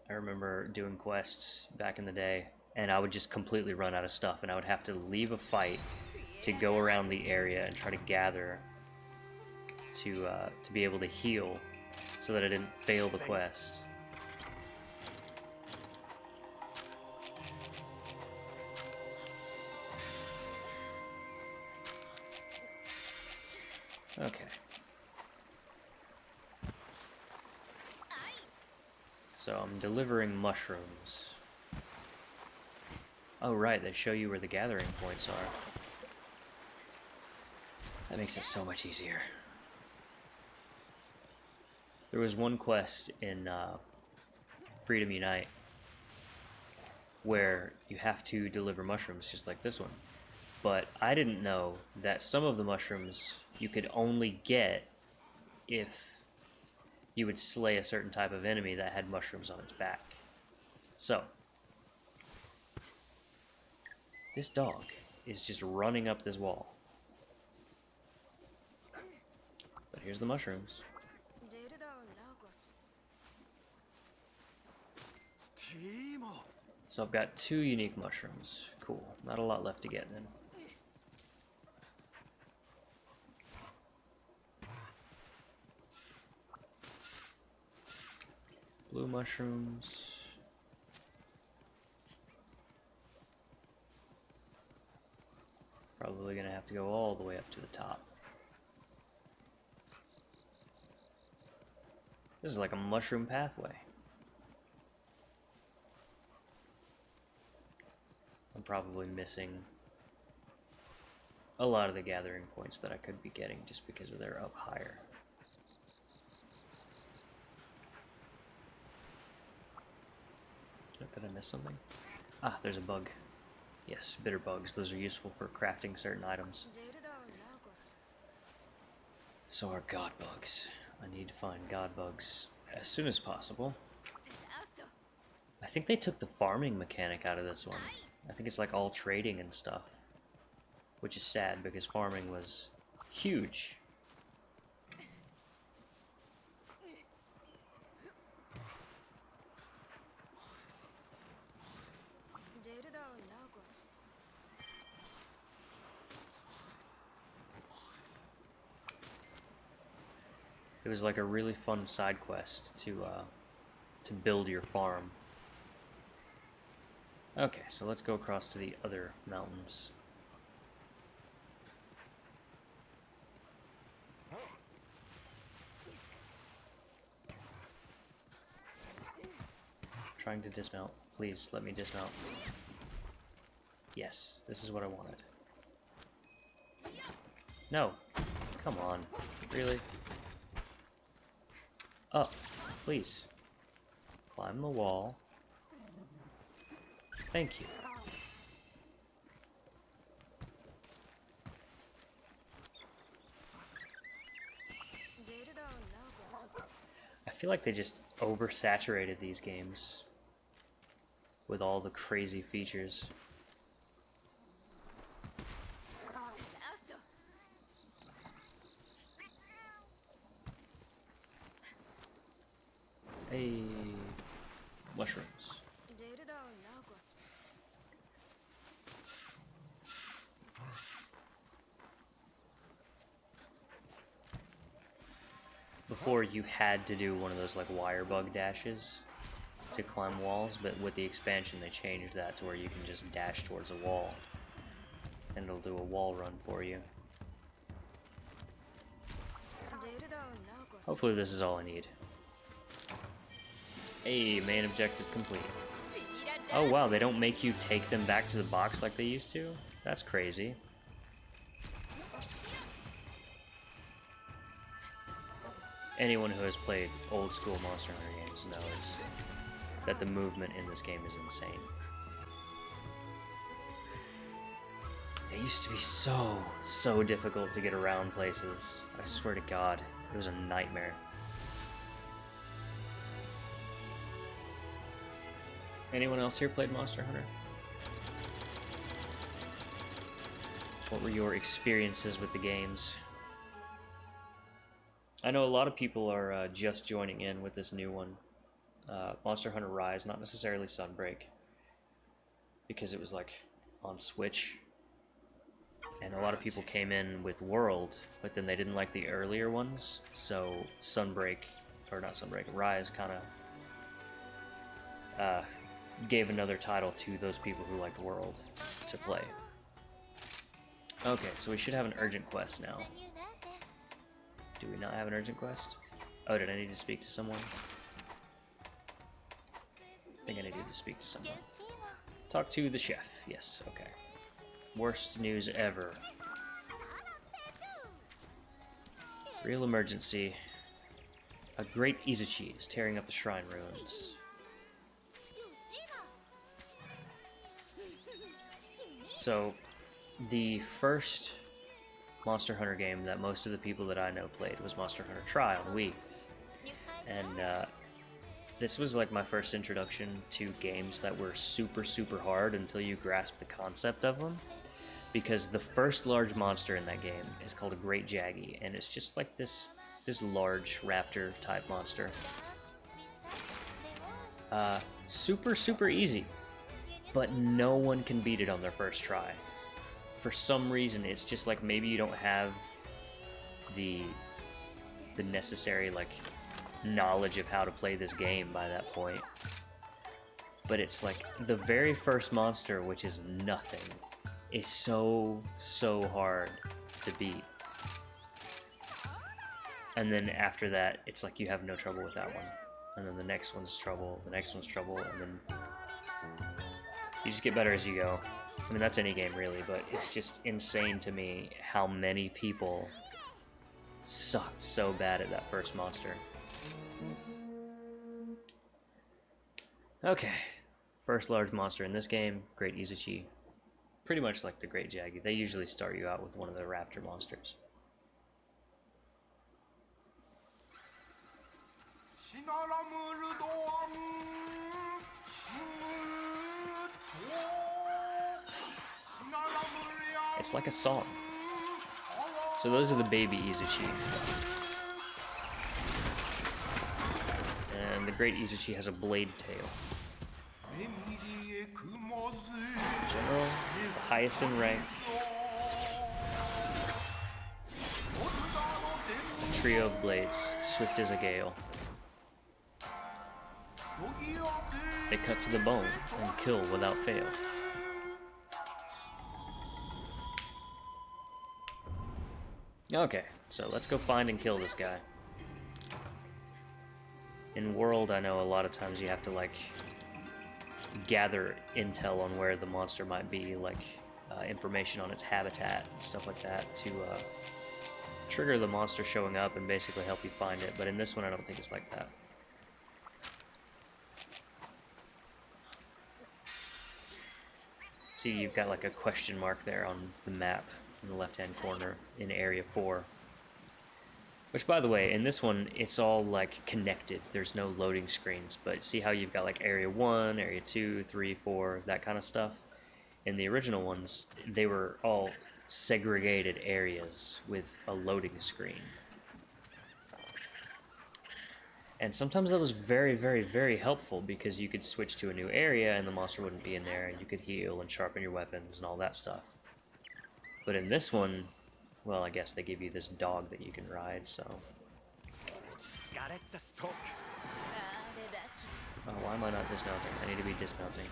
I remember doing quests back in the day, and I would just completely run out of stuff, and I would have to leave a fight to go around the area and try to gather to be able to heal so that I didn't fail the quest. Okay. So I'm delivering mushrooms. Oh right, they show you where the gathering points are. That makes it so much easier. There was one quest in Freedom Unite where you have to deliver mushrooms just like this one. But I didn't know that some of the mushrooms you could only get if you would slay a certain type of enemy that had mushrooms on its back. So, this dog is just running up this wall. But here's the mushrooms. So I've got 2 unique mushrooms. Cool. Not a lot left to get then. Blue mushrooms. Probably gonna have to go all the way up to the top. This is like a mushroom pathway. I'm probably missing a lot of the gathering points that I could be getting just because they're up higher. Did I miss something? Ah, there's a bug. Yes, bitter bugs. Those are useful for crafting certain items. So are god bugs. I need to find god bugs as soon as possible. I think they took the farming mechanic out of this one. I think it's like all trading and stuff. Which is sad because farming was huge. It was like a really fun side quest to build your farm. Okay, so let's go across to the other mountains. Trying to dismount. Please let me dismount. Yes, this is what I wanted. No. Come on. Really? Up. Please. Climb the wall. Thank you. I feel like they just oversaturated these games with all the crazy features. Hey, mushrooms. Before, you had to do one of those like wire bug dashes to climb walls, but with the expansion they changed that to where you can just dash towards a wall and it'll do a wall run for you. Hopefully this is all I need. Hey, main objective complete. Oh wow, they don't make you take them back to the box like they used to? That's crazy. Anyone who has played old school Monster Hunter games knows that the movement in this game is insane. It used to be so difficult to get around places. I swear to God, it was a nightmare. Anyone else here played Monster Hunter? What were your experiences with the games? I know a lot of people are just joining in with this new one. Monster Hunter Rise, not necessarily Sunbreak, because it was like on Switch. And a lot of people came in with World, but then they didn't like the earlier ones, so Rise kind of gave another title to those people who liked World to play. Okay, so we should have an urgent quest now. Do we not have an urgent quest? Oh, did I need to speak to someone? I think I needed to speak to someone. Talk to the chef. Yes, okay. Worst news ever. Real emergency. A great Izuchi is tearing up the shrine ruins. So, the first Monster Hunter game that most of the people that I know played was Monster Hunter Tri on Wii. And this was like my first introduction to games that were super hard until you grasp the concept of them. Because the first large monster in that game is called a Great Jaggy, and it's just like this large raptor type monster. Super easy, but no one can beat it on their first try. For some reason, it's just like maybe you don't have the necessary like knowledge of how to play this game by that point. But it's like the very first monster, which is nothing, is so hard to beat. And then after that, it's like you have no trouble with that one. And then the next one's trouble, the next one's trouble, and then you just get better as you go. I mean, that's any game really, but it's just insane to me how many people sucked so bad at that first monster. Okay, first large monster in this game, Great Izuchi. Pretty much like the Great Jaggy. They usually start you out with one of the raptor monsters. It's like a song. So those are the baby Izuchi. And the Great Izuchi has a blade tail. General, the highest in rank. trio of blades, swift as a gale. They cut to the bone and kill without fail. Okay, so let's go find and kill this guy. In World, I know a lot of times you have to, like, gather intel on where the monster might be, like information on its habitat, stuff like that, to trigger the monster showing up and basically help you find it. But in this one, I don't think it's like that. See, you've got like a question mark there on the map in the left-hand corner in Area 4. Which, by the way, in this one, it's all like connected. There's no loading screens, but see how you've got like Area 1, Area 2, 3, 4, that kind of stuff? In the original ones, they were all segregated areas with a loading screen. And sometimes that was very, very, very helpful because you could switch to a new area and the monster wouldn't be in there and you could heal and sharpen your weapons and all that stuff. But in this one, well, I guess they give you this dog that you can ride, so... Oh, why am I not dismounting? I need to be dismounting.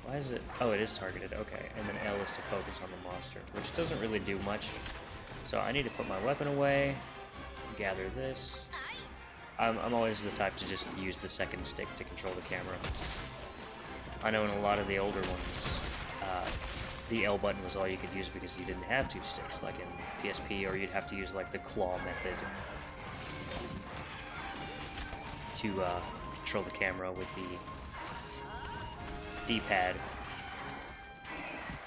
Why is it... Oh, it is targeted, okay. And then L is to focus on the monster, which doesn't really do much. So I need to put my weapon away, gather this. I'm always the type to just use the second stick to control the camera. I know in a lot of the older ones, the L button was all you could use because you didn't have two sticks, like in PSP, or you'd have to use like the claw method to control the camera with the D-pad.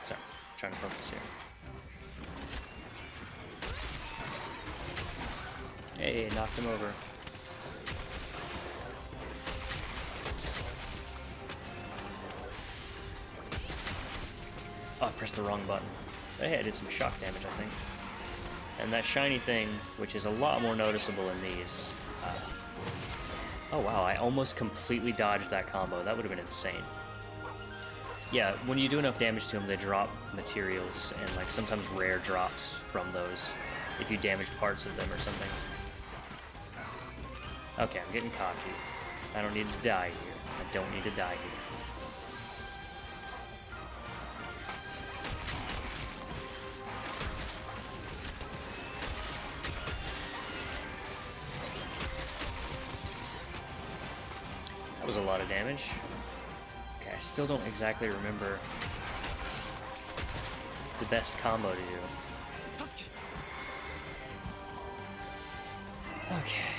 Sorry, trying to focus here. Hey, knocked him over. Oh, I pressed the wrong button. Hey, I did some shock damage, I think. And that shiny thing, which is a lot more noticeable in these. Oh wow, I almost completely dodged that combo. That would have been insane. Yeah, when you do enough damage to them, they drop materials, and like sometimes rare drops from those if you damage parts of them or something. Okay, I'm getting cocky. I don't need to die here. I don't need to die here. That was a lot of damage. Okay, I still don't exactly remember the best combo to do. Okay.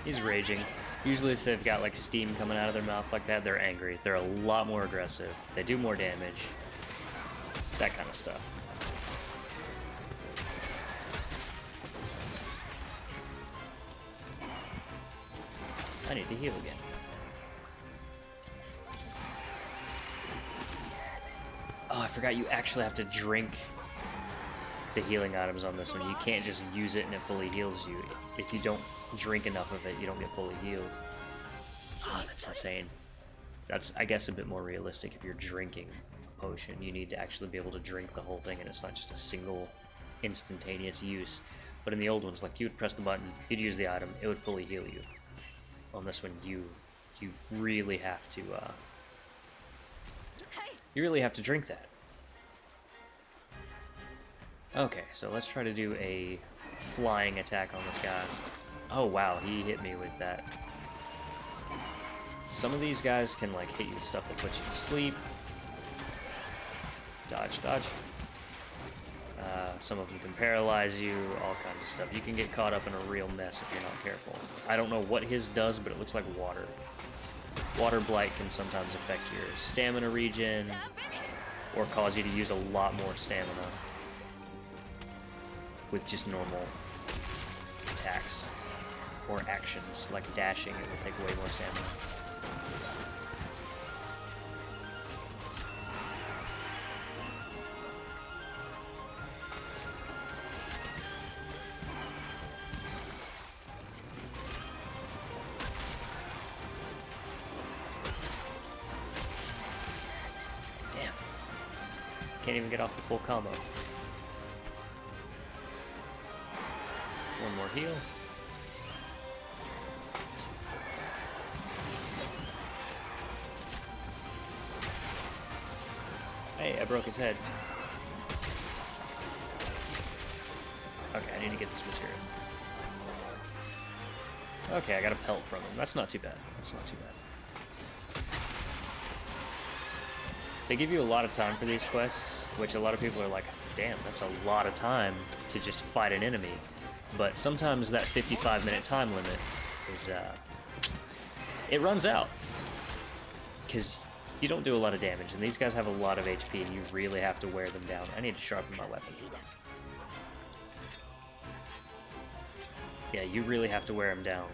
He's raging. Usually if they've got like steam coming out of their mouth like that, they're angry. They're a lot more aggressive. They do more damage. That kind of stuff. I need to heal again. Oh, I forgot you actually have to drink the healing items on this one. You can't just use it and it fully heals you. If you don't drink enough of it, you don't get fully healed. Oh, that's insane. That's, I guess, a bit more realistic. If you're drinking a potion, you need to actually be able to drink the whole thing, and it's not just a single instantaneous use. But in the old ones, like, you would press the button, you'd use the item, it would fully heal you. On this one, you really have to, you really have to drink that. Okay, so let's try to do a flying attack on this guy. Oh wow, he hit me with that. Some of these guys can like hit you with stuff that puts you to sleep. Dodge, dodge. Some of them can paralyze you, all kinds of stuff. You can get caught up in a real mess if you're not careful. I don't know what his does, but it looks like water. Water blight can sometimes affect your stamina regen, or cause you to use a lot more stamina with just normal attacks or actions, like dashing. It will take way more stamina. Can't even get off the full combo. One more heal. Hey, I broke his head. Okay, I need to get this material. Okay, I got a pelt from him. That's not too bad. That's not too bad. They give you a lot of time for these quests, which a lot of people are like, damn, that's a lot of time to just fight an enemy. But sometimes that 55-minute time limit is, it runs out. Because you don't do a lot of damage, and these guys have a lot of HP, and you really have to wear them down. I need to sharpen my weapon. Yeah, you really have to wear them down.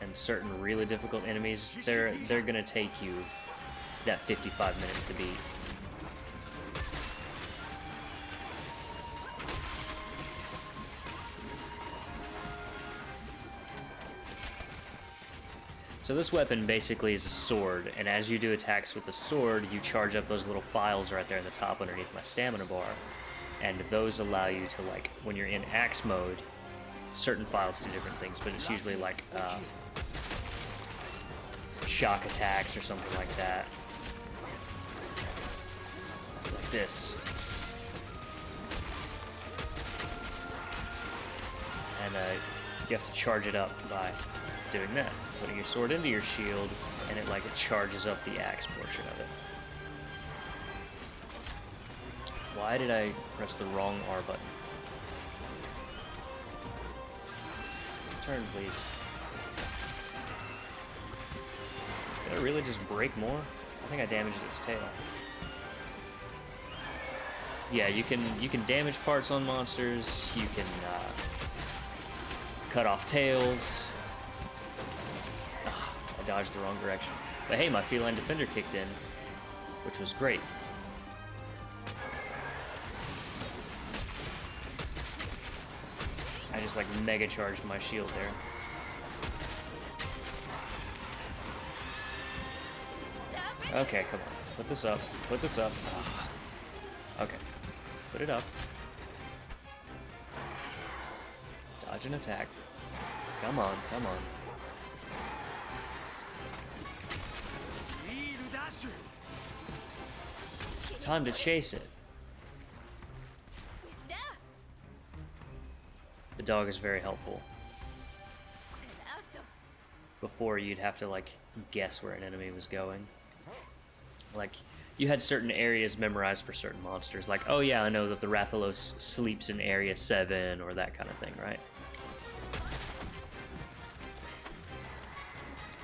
And certain really difficult enemies, they're gonna take you that 55 minutes to beat. So this weapon basically is a sword, and as you do attacks with the sword, you charge up those little files right there in the top underneath my stamina bar, and those allow you to, like, when you're in axe mode, certain files do different things, but it's usually like shock attacks or something like that. Like this. And you have to charge it up by doing that. Putting your sword into your shield, and it charges up the axe portion of it. Why did I press the wrong R button? Turn, please. Did I really just break more? I think I damaged its tail. Yeah, you can damage parts on monsters. You can cut off tails. I dodged the wrong direction. But hey, my feline defender kicked in, which was great. I just mega charged my shield there. Okay, come on. Put this up. Put this up. Okay. Put it up. Dodge an attack. Come on, come on. Time to chase it. The dog is very helpful. Before, you'd have to guess where an enemy was going. You had certain areas memorized for certain monsters. Oh yeah, I know that the Rathalos sleeps in area 7 or that kind of thing, right?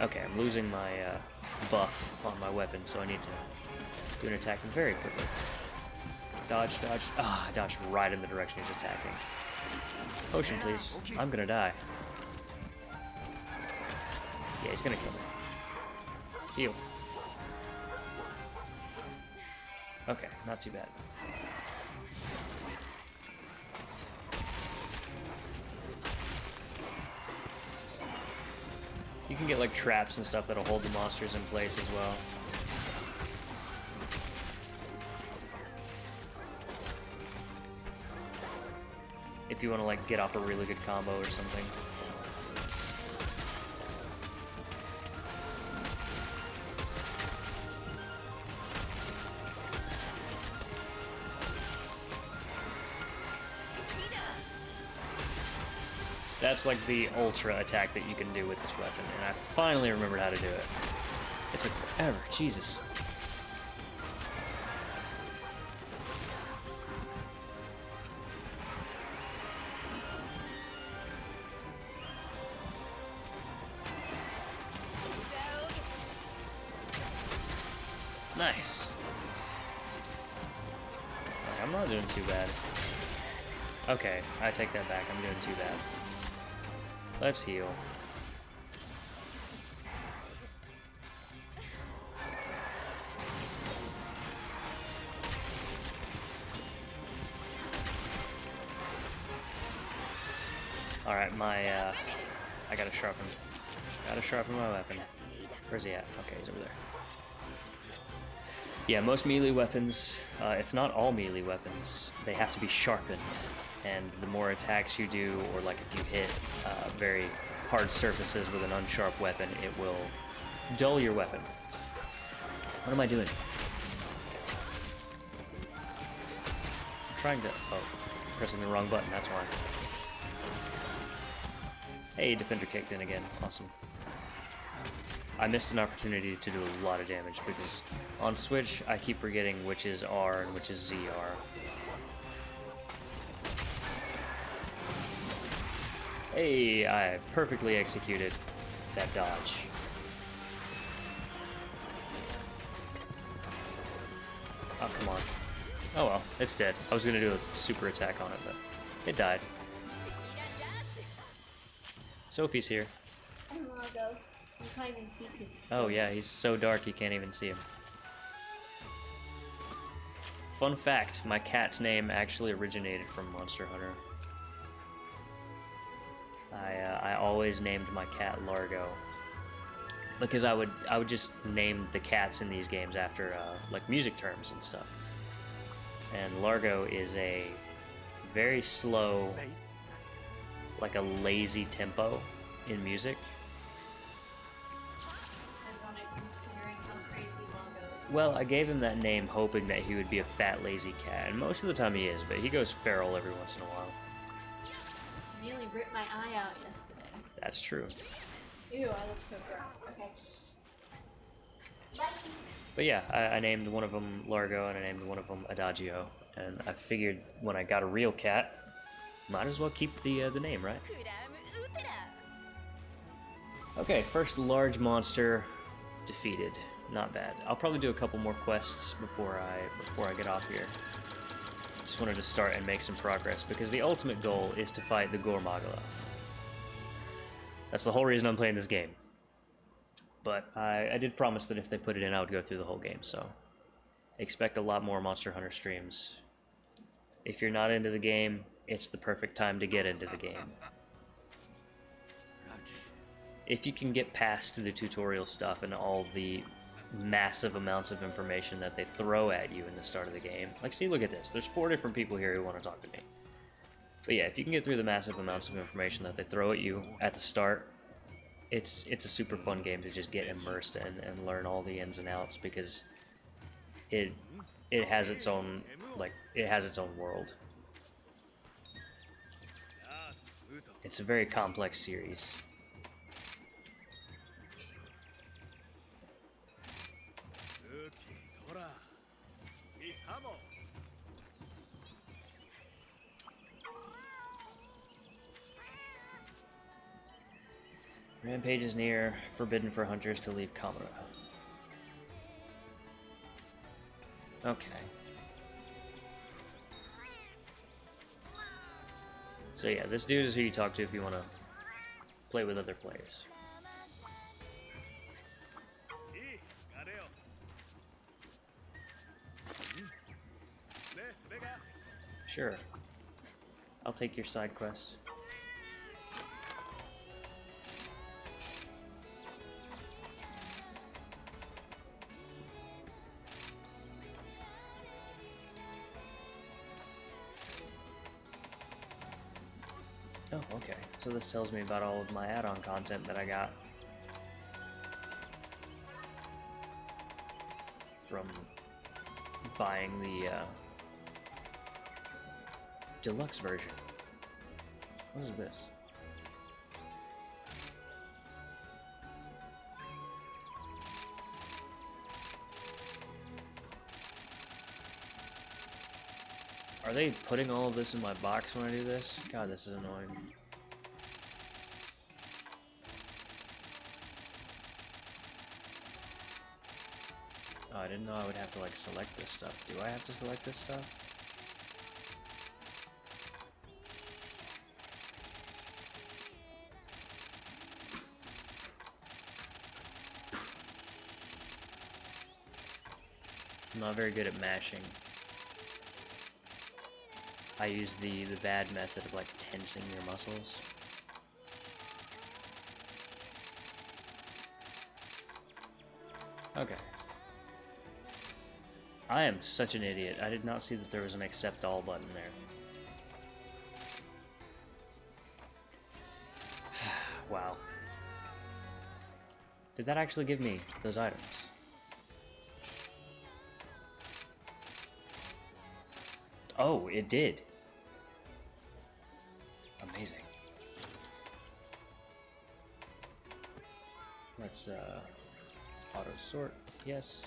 Okay, I'm losing my buff on my weapon, so I need to do an attack very quickly. Dodge, dodge. Ah, I dodged right in the direction he's attacking. Potion, please. I'm gonna die. Yeah, he's gonna kill me. Heal. Okay, not too bad. You can get traps and stuff that'll hold the monsters in place as well. If you want to get off a really good combo or something. That's the ultra attack that you can do with this weapon, and I finally remembered how to do it. It took forever, Jesus. Nice. I'm not doing too bad. Okay, I take that back. I'm doing too bad. Let's heal. Alright, I gotta sharpen my weapon. Where's he at? Okay, he's over there. Yeah, most melee weapons, if not all melee weapons, they have to be sharpened. And the more attacks you do, or like if you hit very hard surfaces with an unsharp weapon, it will dull your weapon. What am I doing? I'm trying to... Oh, pressing the wrong button, that's why. Hey, Defender kicked in again. Awesome. I missed an opportunity to do a lot of damage because on Switch, I keep forgetting which is R and which is ZR. Hey, I perfectly executed that dodge. Oh, come on. Oh well, it's dead. I was gonna do a super attack on it, but it died. Sophie's here. I don't want to go. You can't even see because he's Oh yeah, he's so dark you can't even see him. Fun fact, my cat's name actually originated from Monster Hunter. I always named my cat Largo because I would just name the cats in these games after like music terms and stuff. And Largo is a very slow, like a lazy tempo in music. ironic considering how crazy Largo is. Well, I gave him that name hoping that he would be a fat, lazy cat, and most of the time he is, but he goes feral every once in a while. I nearly ripped my eye out yesterday. That's true. Ew, I look so gross. Okay. But yeah, I named one of them Largo and I named one of them Adagio, and I figured when I got a real cat, might as well keep the name, right? Okay, first large monster defeated. Not bad. I'll probably do a couple more quests before I get off here. Just wanted to start and make some progress because the ultimate goal is to fight the GORE MAGALA. That's the whole reason I'm playing this game. But I did promise that if they put it in, I would go through the whole game, so expect a lot more Monster Hunter streams. If you're not into the game, it's the perfect time to get into the game. If you can get past the tutorial stuff and all the massive amounts of information that they throw at you in the start of the game. Like, see, look at this. There's 4 different people here who want to talk to me. But yeah, if you can get through the massive amounts of information that they throw at you at the start, it's a super fun game to just get immersed in and learn all the ins and outs because it has its own, like, it has its own world. It's a very complex series. Rampage is near, forbidden for hunters to leave Kamara. Okay. So yeah, this dude is who you talk to if you want to play with other players. Sure. I'll take your side quests. Oh, okay. So this tells me about all of my add-on content that I got from buying the deluxe version. What is this? Are they putting all of this in my box when I do this? God, this is annoying. Oh, I didn't know I would have to, like, select this stuff. Do I have to select this stuff? I'm not very good at mashing. I use the bad method of, like, tensing your muscles. Okay. I am such an idiot. I did not see that there was an accept all button there. Wow. Did that actually give me those items? Oh, it did. Amazing. Let's auto sort. Yes.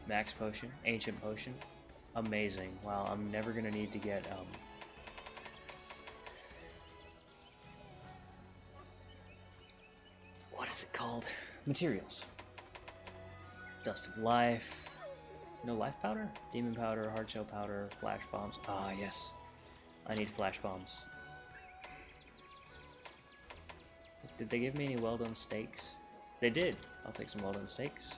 Max potion, ancient potion. Amazing. Wow, I'm never gonna need to get what is it called? Materials. Dust of life. No life powder? Demon powder, hard shell powder, flash bombs. Ah, yes. I need flash bombs. Did they give me any well done steaks? They did. I'll take some well done steaks.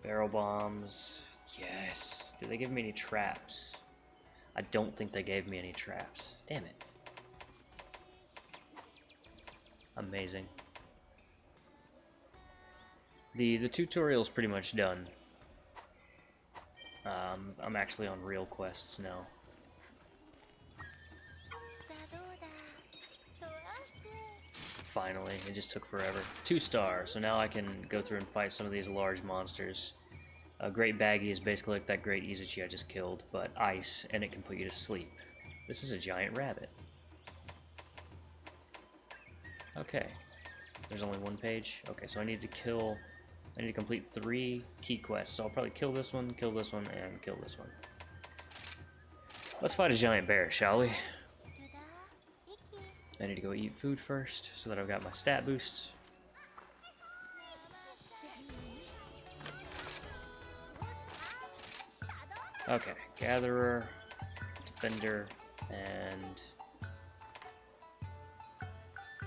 Barrel bombs. Yes. Did they give me any traps? I don't think they gave me any traps. Damn it. Amazing. The tutorial's pretty much done. I'm actually on real quests now. Finally, it just took forever. 2 stars, so now I can go through and fight some of these large monsters. A Great Baggy is basically like that Great Izuchi I just killed, but ice, and it can put you to sleep. This is a giant rabbit. Okay. There's only 1 page. Okay, so I need to complete 3 key quests. So I'll probably kill this one, and kill this one. Let's fight a giant bear, shall we? I need to go eat food first, so that I've got my stat boosts. Okay, Gatherer, Defender, and...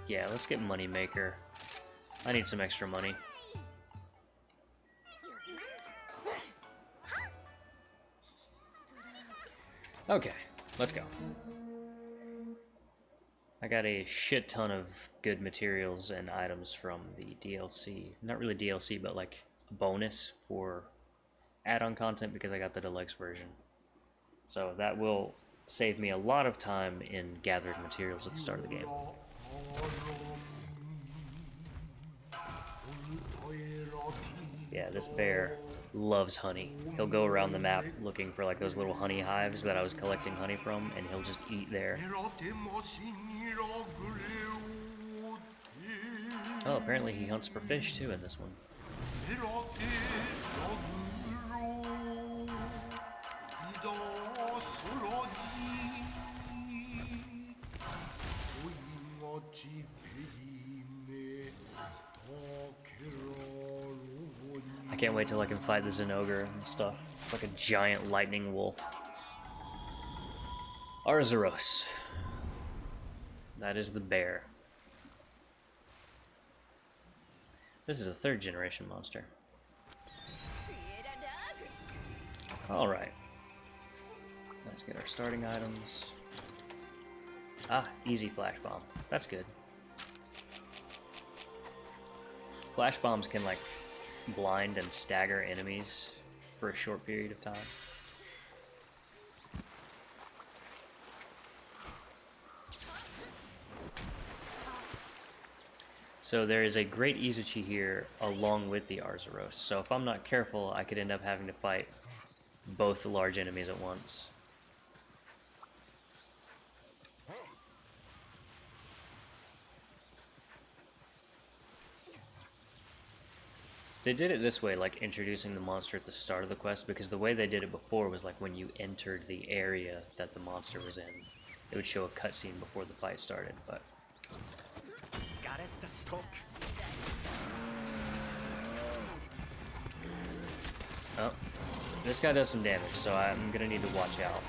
yeah, let's get Moneymaker. I need some extra money. Okay, let's go. I got a shit ton of good materials and items from the DLC. Not really DLC, but like a bonus for add-on content because I got the deluxe version. So that will save me a lot of time in gathering materials at the start of the game. Yeah, this bear loves honey. He'll go around the map looking for like those little honey hives that I was collecting honey from, and he'll just eat there. Oh, apparently he hunts for fish too in this one. I can't wait till I can fight the Zenogre and stuff. It's like a giant lightning wolf. Arzuros. That is the bear. This is a 3rd generation monster. Alright. Let's get our starting items. Ah, easy flash bomb. That's good. Flash bombs can like blind and stagger enemies for a short period of time. So there is a Great Izuchi here along with the Arzuros. So if I'm not careful, I could end up having to fight both the large enemies at once. They did it this way, like introducing the monster at the start of the quest, because the way they did it before was like when you entered the area that the monster was in, it would show a cutscene before the fight started, but... oh, this guy does some damage, so I'm gonna need to watch out.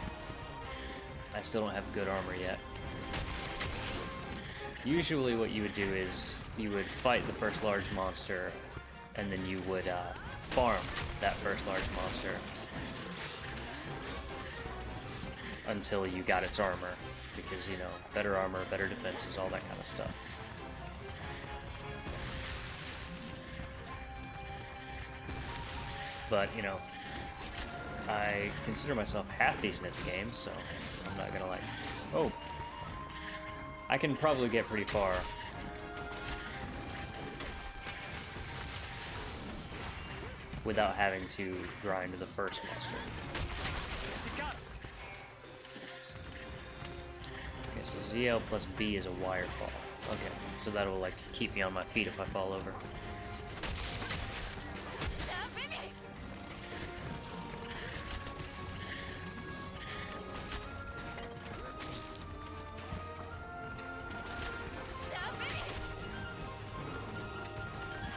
I still don't have good armor yet. Usually what you would do is you would fight the first large monster, and then you would farm that first large monster until you got its armor, because, you know, better armor, better defenses, all that kind of stuff. but you know, I consider myself half decent at the game, so I'm not gonna like. Oh, I can probably get pretty far. Without having to grind the first monster. Okay, so ZL plus B is a wire fall. Okay, so that'll like keep me on my feet if I fall over.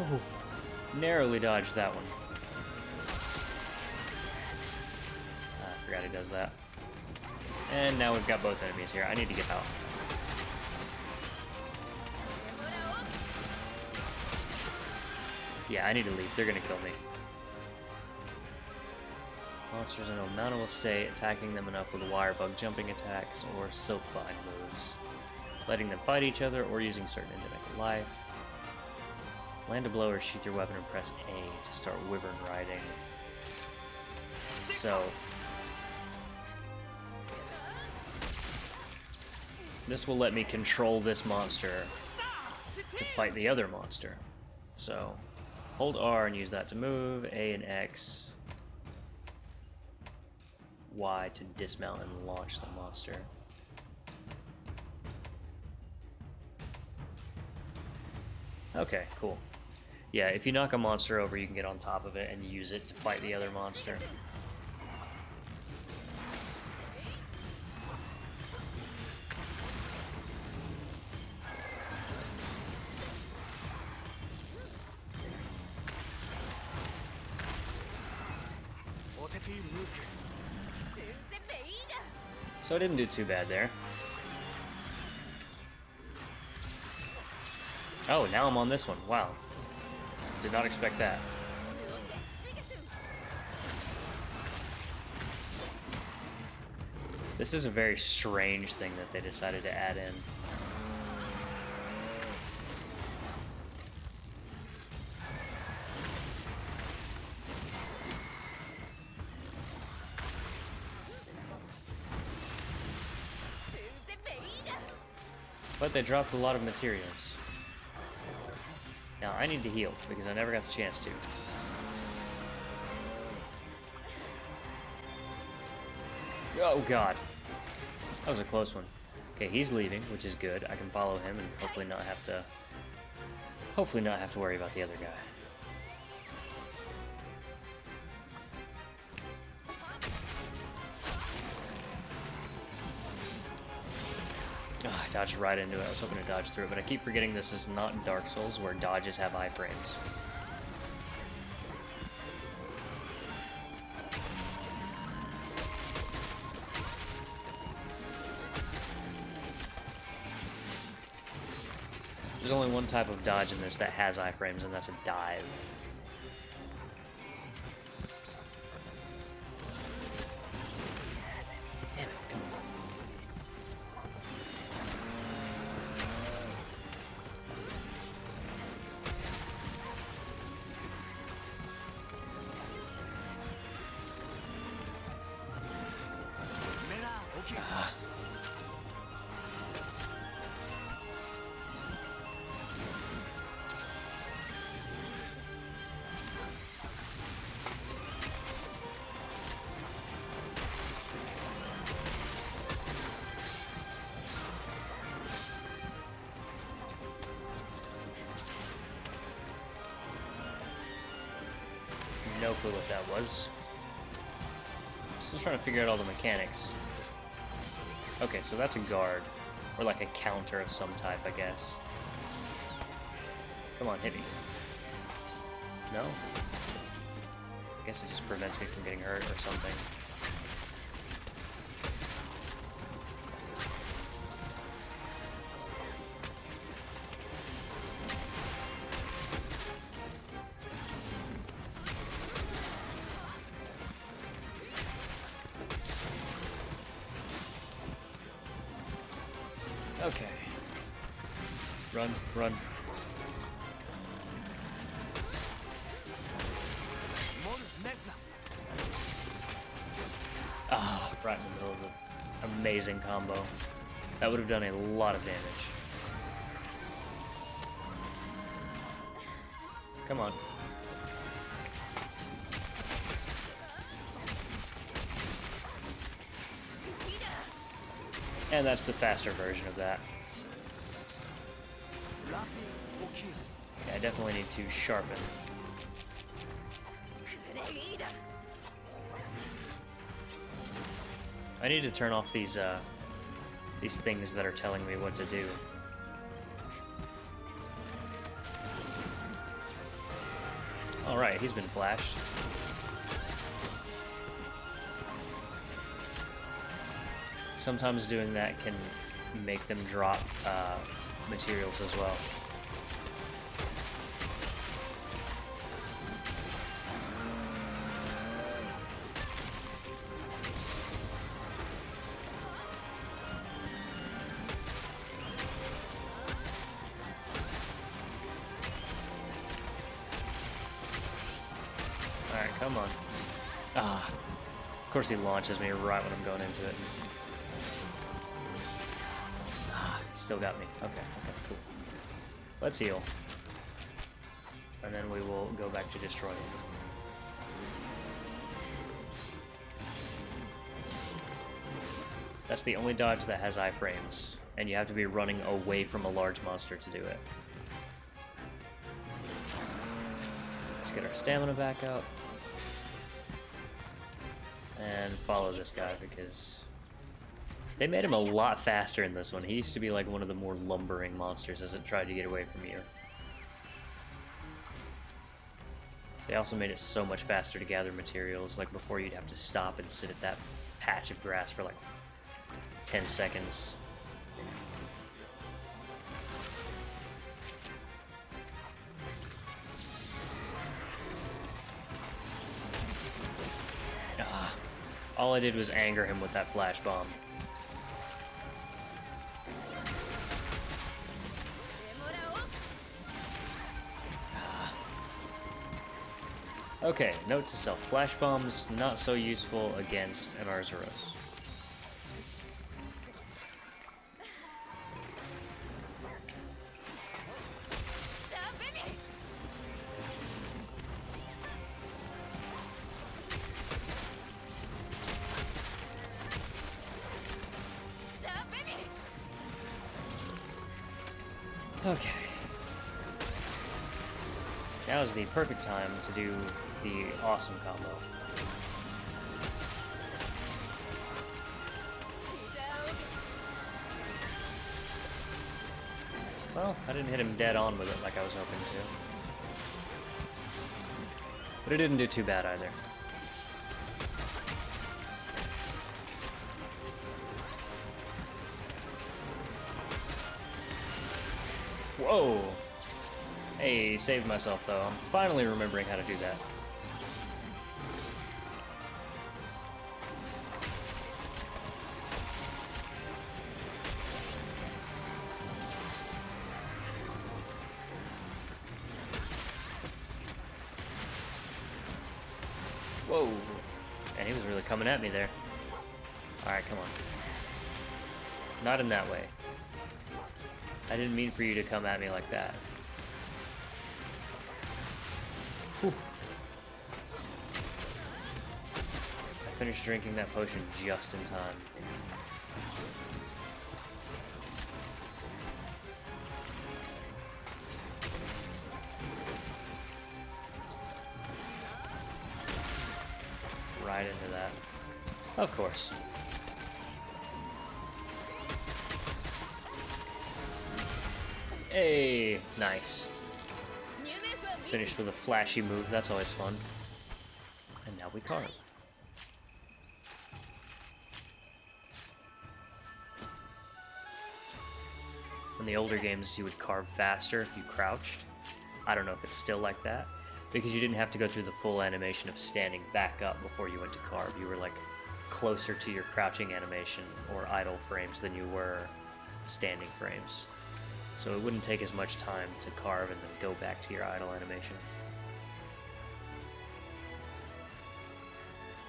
Oh, narrowly dodged that one. I forgot he does that. And now we've got both enemies here. I need to get out. Yeah, I need to leave. They're gonna kill me. Monsters in a mountable state, attacking them enough with wire bug jumping attacks or silk bind moves. Letting them fight each other or using certain endemic life. Land a blow or sheath your weapon and press A to start wyvern riding. So this will let me control this monster to fight the other monster. So hold R and use that to move, A and X, Y to dismount and launch the monster. Okay, cool. Yeah, if you knock a monster over, you can get on top of it and use it to fight the other monster. So I didn't do too bad there. Oh, now I'm on this one. Wow. Did not expect that. This is a very strange thing that they decided to add in. But they dropped a lot of materials. Now I need to heal because I never got the chance to. Oh god. That was a close one. Okay, he's leaving, which is good. I can follow him and hopefully not have to worry about the other guy. Oh, I dodged right into it. I was hoping to dodge through it, but I keep forgetting this is not Dark Souls where dodges have iframes. There's only one type of dodge in this that has iframes, and that's a dive. Damn it, come on. Ah. No clue what that was. Still trying to figure out all the mechanics. Okay, so that's a guard. Or like a counter of some type, I guess. Come on, hit me. No? I guess it just prevents me from getting hurt or something. Okay. Run, run. Ah, right in the middle of the amazing combo. That would have done a lot of damage. Come on. And that's the faster version of that. Yeah, I definitely need to sharpen. I need to turn off these things that are telling me what to do. Alright, he's been flashed. Sometimes doing that can make them drop materials as well. Alright, come on. Ah. Of course he launches me right when I'm going into it. Ah, still got me. Okay, cool. Let's heal. And then we will go back to destroying. That's the only dodge that has iframes, and you have to be running away from a large monster to do it. Let's get our stamina back up. And follow this guy because they made him a lot faster in this one. He used to be like one of the more lumbering monsters as it tried to get away from you. They also made it so much faster to gather materials. Like before you'd have to stop and sit at that patch of grass for like 10 seconds. All I did was anger him with that flash bomb. Okay, note to self. Flash bombs not so useful against an Arzuros. Okay. Now is the perfect time to do the awesome combo. Well, I didn't hit him dead on with it like I was hoping to. But it didn't do too bad either. Whoa! Hey, saved myself though. I'm finally remembering how to do that. Whoa! And he was really coming at me there. Alright, come on. Not in that way. I didn't mean for you to come at me like that. Whew. I finished drinking that potion just in time. Right into that. Of course. Hey, nice. Finished with a flashy move, that's always fun. And now we carve. In the older games, you would carve faster if you crouched. I don't know if it's still like that, because you didn't have to go through the full animation of standing back up before you went to carve. You were like closer to your crouching animation or idle frames than you were standing frames. So it wouldn't take as much time to carve and then go back to your idle animation.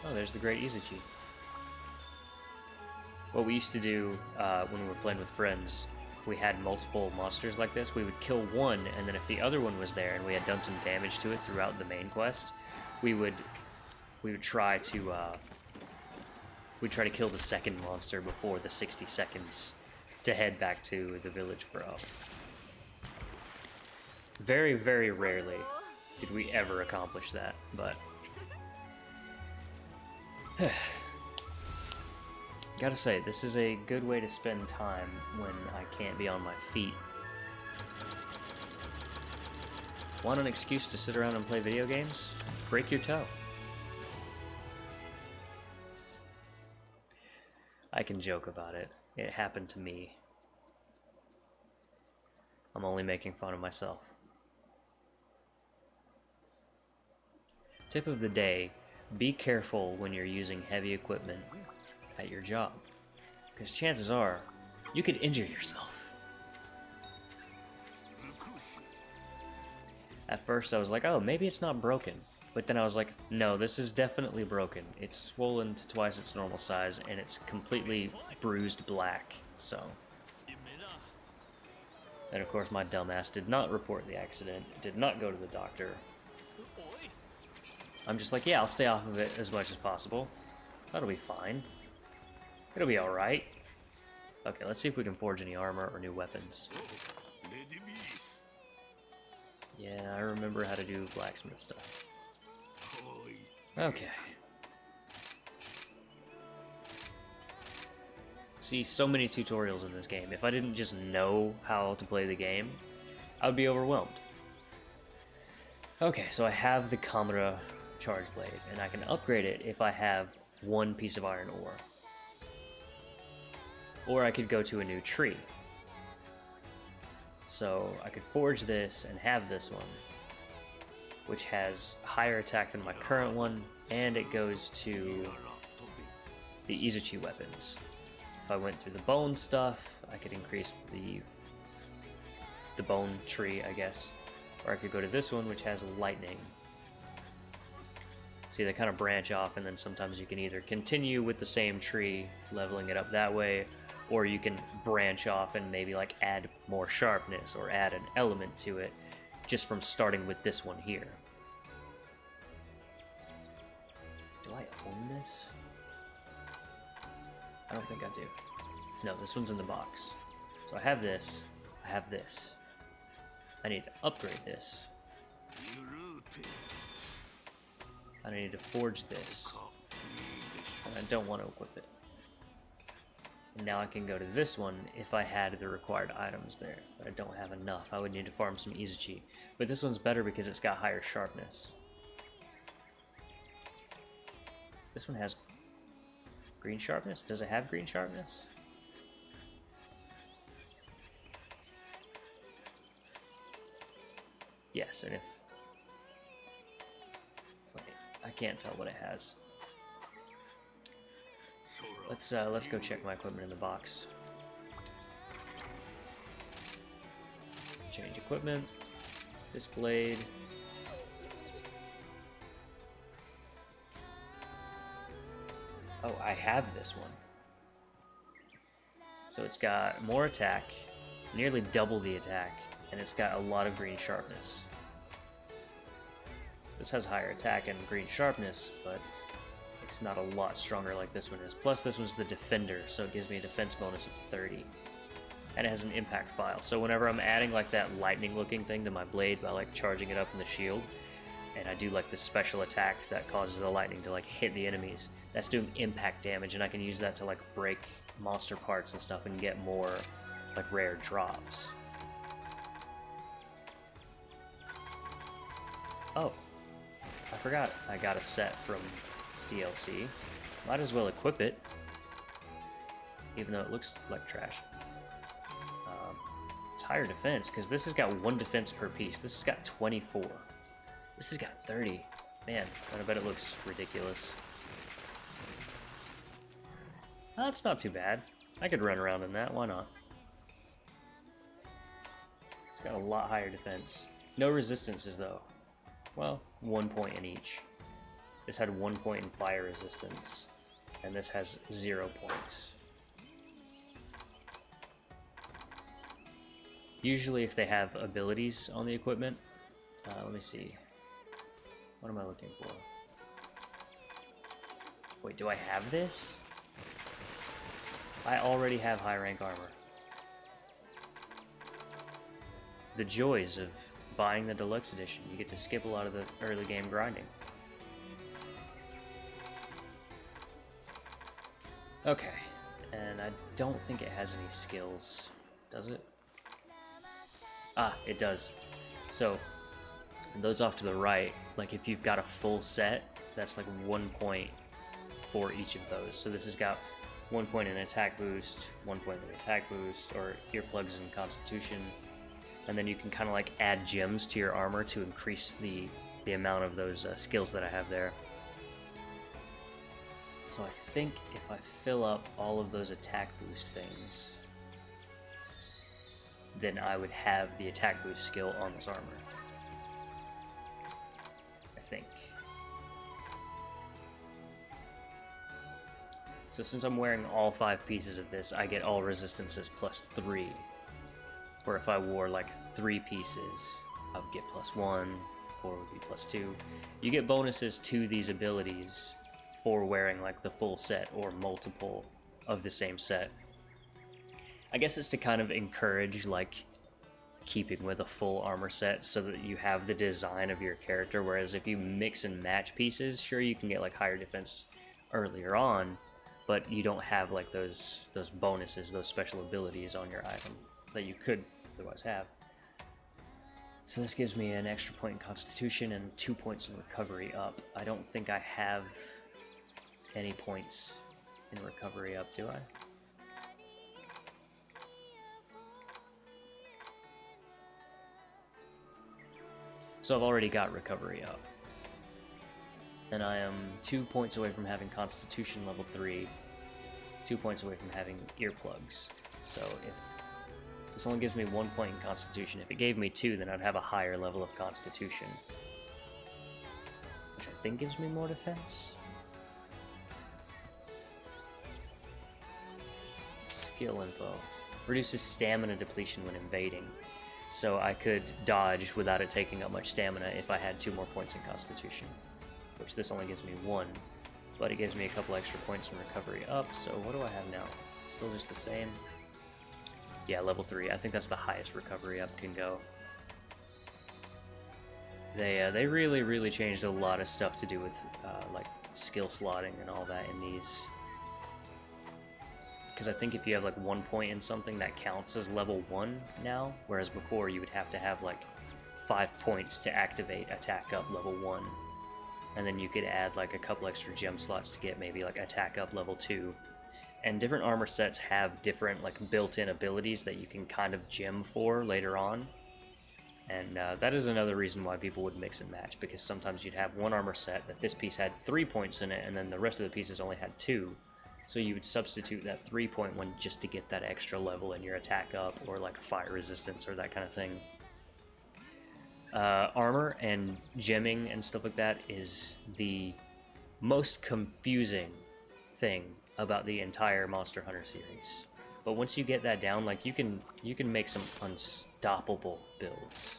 Oh, there's the great Izuchi. What we used to do when we were playing with friends, if we had multiple monsters like this, we would kill one, and then if the other one was there and we had done some damage to it throughout the main quest, we would try to kill the second monster before the 60 seconds to head back to the village bro. Very, very rarely did we ever accomplish that, but gotta say, this is a good way to spend time when I can't be on my feet. Want an excuse to sit around and play video games? Break your toe. I can joke about it. It happened to me. I'm only making fun of myself. Tip of the day, be careful when you're using heavy equipment at your job, because chances are you could injure yourself. At first I was like, oh, maybe it's not broken, but then I was like, no, this is definitely broken. It's swollen to twice its normal size and it's completely bruised black. So, and of course my dumbass did not report the accident, did not go to the doctor. I'm just like, yeah, I'll stay off of it as much as possible. That'll be fine. It'll be alright. Okay, let's see if we can forge any armor or new weapons. Yeah, I remember how to do blacksmith stuff. Okay. See, so many tutorials in this game. If I didn't just know how to play the game, I would be overwhelmed. Okay, so I have the Kamura Charge Blade, and I can upgrade it if I have one piece of iron ore. Or I could go to a new tree. So I could forge this and have this one, which has higher attack than my current one, and it goes to the Izuchi weapons. If I went through the bone stuff, I could increase the bone tree, I guess. Or I could go to this one, which has lightning. See, they kind of branch off, and then sometimes you can either continue with the same tree, leveling it up that way, or you can branch off and maybe like add more sharpness or add an element to it just from starting with this one here. Do I own this? I don't think I do. No, this one's in the box. So I have this, I have this. I need to upgrade this. I need to forge this. And I don't want to equip it. And now I can go to this one if I had the required items there. But I don't have enough. I would need to farm some Izuchi. But this one's better because it's got higher sharpness. This one has green sharpness? Does it have green sharpness? Yes, and if... Wait, I can't tell what it has. Let's go check my equipment in the box. Change equipment. This blade. Oh, I have this one. So it's got more attack, nearly double the attack, and it's got a lot of green sharpness. This has higher attack and green sharpness, but it's not a lot stronger like this one is. Plus this one's the defender, so it gives me a defense bonus of 30. And it has an impact file, so whenever I'm adding like that lightning looking thing to my blade by like charging it up in the shield, and I do like this special attack that causes the lightning to like hit the enemies, that's doing impact damage, and I can use that to like break monster parts and stuff and get more like rare drops. Oh, I forgot I got a set from DLC. Might as well equip it, even though it looks like trash. It's higher defense, because this has got 1 defense per piece. This has got 24. This has got 30. Man, I bet it looks ridiculous. That's not too bad. I could run around in that, why not? It's got a lot higher defense. No resistances though. Well, 1 point in each. This had 1 point in fire resistance, and this has 0 points. Usually if they have abilities on the equipment, let me see. What am I looking for? Wait, do I have this? I already have high rank armor. The joys of buying the deluxe edition. You get to skip a lot of the early game grinding. Okay, and I don't think it has any skills, does it? Ah, it does. So, those off to the right, like if you've got a full set, that's like 1 point for each of those. So this has got 1 point in attack boost, 1 point in attack boost, or earplugs and constitution. And then you can kind of like add gems to your armor to increase the amount of those skills that I have there. So I think if I fill up all of those attack boost things, then I would have the attack boost skill on this armor. I think. So since I'm wearing all 5 pieces of this, I get all resistances +3. Or if I wore like 3 pieces, I would get +1, 4 would be +2. You get bonuses to these abilities for wearing like the full set or multiple of the same set. I guess it's to kind of encourage like keeping with a full armor set so that you have the design of your character, whereas if you mix and match pieces, sure you can get like higher defense earlier on, but you don't have like those bonuses, those special abilities on your item that you could otherwise have. So this gives me an extra point in Constitution and 2 points in Recovery up. I don't think I have any points in Recovery up, do I? So I've already got Recovery up. And I am 2 points away from having Constitution level 3, 2 points away from having earplugs. So if this only gives me 1 point in Constitution, if it gave me 2, then I'd have a higher level of Constitution, which I think gives me more defense. Skill info. Reduces stamina depletion when invading. So I could dodge without it taking up much stamina if I had 2 more points in Constitution, which this only gives me 1, but it gives me a couple extra points in Recovery up. So what do I have now? Still just the same? Yeah, level 3. I think that's the highest Recovery up can go. They really changed a lot of stuff to do with like skill slotting and all that in these. Because I think if you have like 1 point in something, that counts as level 1 now, whereas before you would have to have like 5 points to activate attack up level 1. And then you could add like a couple extra gem slots to get maybe like attack up level 2. And different armor sets have different like built-in abilities that you can kind of gem for later on. And that is another reason why people would mix and match, because sometimes you'd have one armor set that this piece had 3 points in it, and then the rest of the pieces only had 2. So you would substitute that 3-point one just to get that extra level in your attack up, or like a fire resistance or that kind of thing. Armor and gemming and stuff like that is the most confusing thing about the entire Monster Hunter series. But once you get that down, like you can make some unstoppable builds.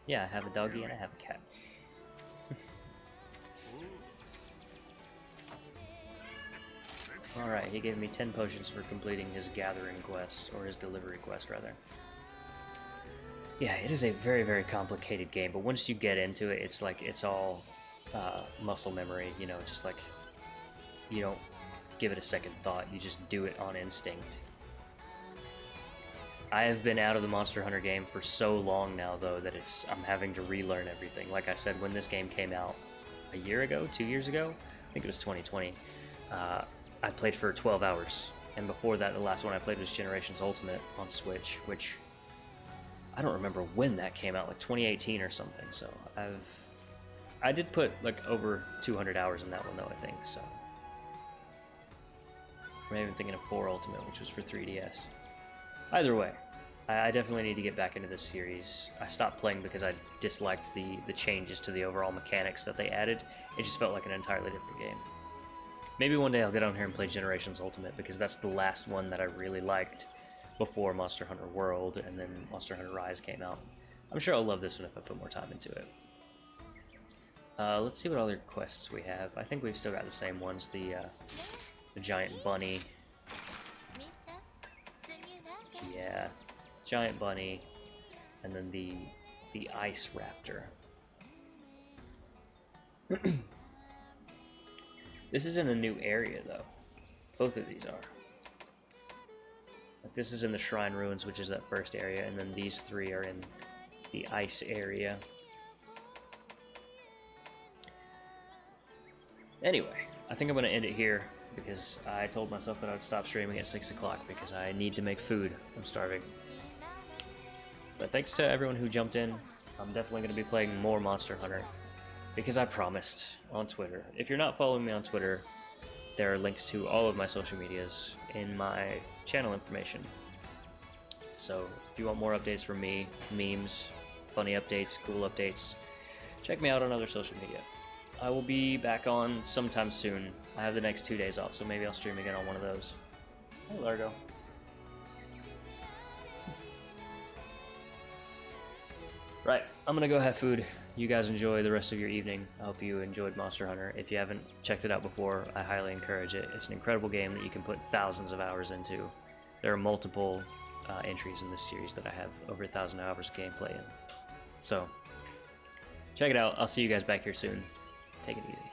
Yeah, I have a doggy and I have a cat. Alright, he gave me 10 potions for completing his gathering quest, or his delivery quest, rather. Yeah, it is a very complicated game, but once you get into it, it's like, it's all muscle memory, you know, just like, you don't give it a second thought, you just do it on instinct. I have been out of the Monster Hunter game for so long now, though, that I'm having to relearn everything. Like I said, when this game came out a year ago, 2 years ago, I think it was 2020, I played for 12 hours, and before that, the last one I played was Generations Ultimate on Switch, which I don't remember when that came out, like 2018 or something. So I did put like over 200 hours in that one though, I think. So I'm even thinking of 4 Ultimate, which was for 3DS. Either way, I definitely need to get back into this series. I stopped playing because I disliked the changes to the overall mechanics that they added. It just felt like an entirely different game. Maybe one day I'll get on here and play Generations Ultimate, because that's the last one that I really liked. before Monster Hunter World, and then Monster Hunter Rise came out. I'm sure I'll love this one if I put more time into it. Let's see what other quests we have. I think we've still got the same ones. The giant bunny. Yeah, giant bunny, and then the ice raptor. This is in a new area, though. Both of these are. Like, this is in the Shrine Ruins, which is that first area, and then these three are in the ice area. Anyway, I think I'm going to end it here, because I told myself that I would stop streaming at 6 o'clock, because I need to make food. I'm starving. But thanks to everyone who jumped in. I'm definitely going to be playing more Monster Hunter, because I promised on Twitter. If you're not following me on Twitter, there are links to all of my social medias in my channel information. So if you want more updates from me, memes, funny updates, cool updates, check me out on other social media. I will be back on sometime soon. I have the next 2 days off, so maybe I'll stream again on one of those. Hey, Largo. Right, I'm gonna go have food. You guys enjoy the rest of your evening. I hope you enjoyed Monster Hunter. If you haven't checked it out before, I highly encourage it. It's an incredible game that you can put thousands of hours into. There are multiple entries in this series that I have over 1,000 hours of gameplay in. So, check it out. I'll see you guys back here soon. Take it easy.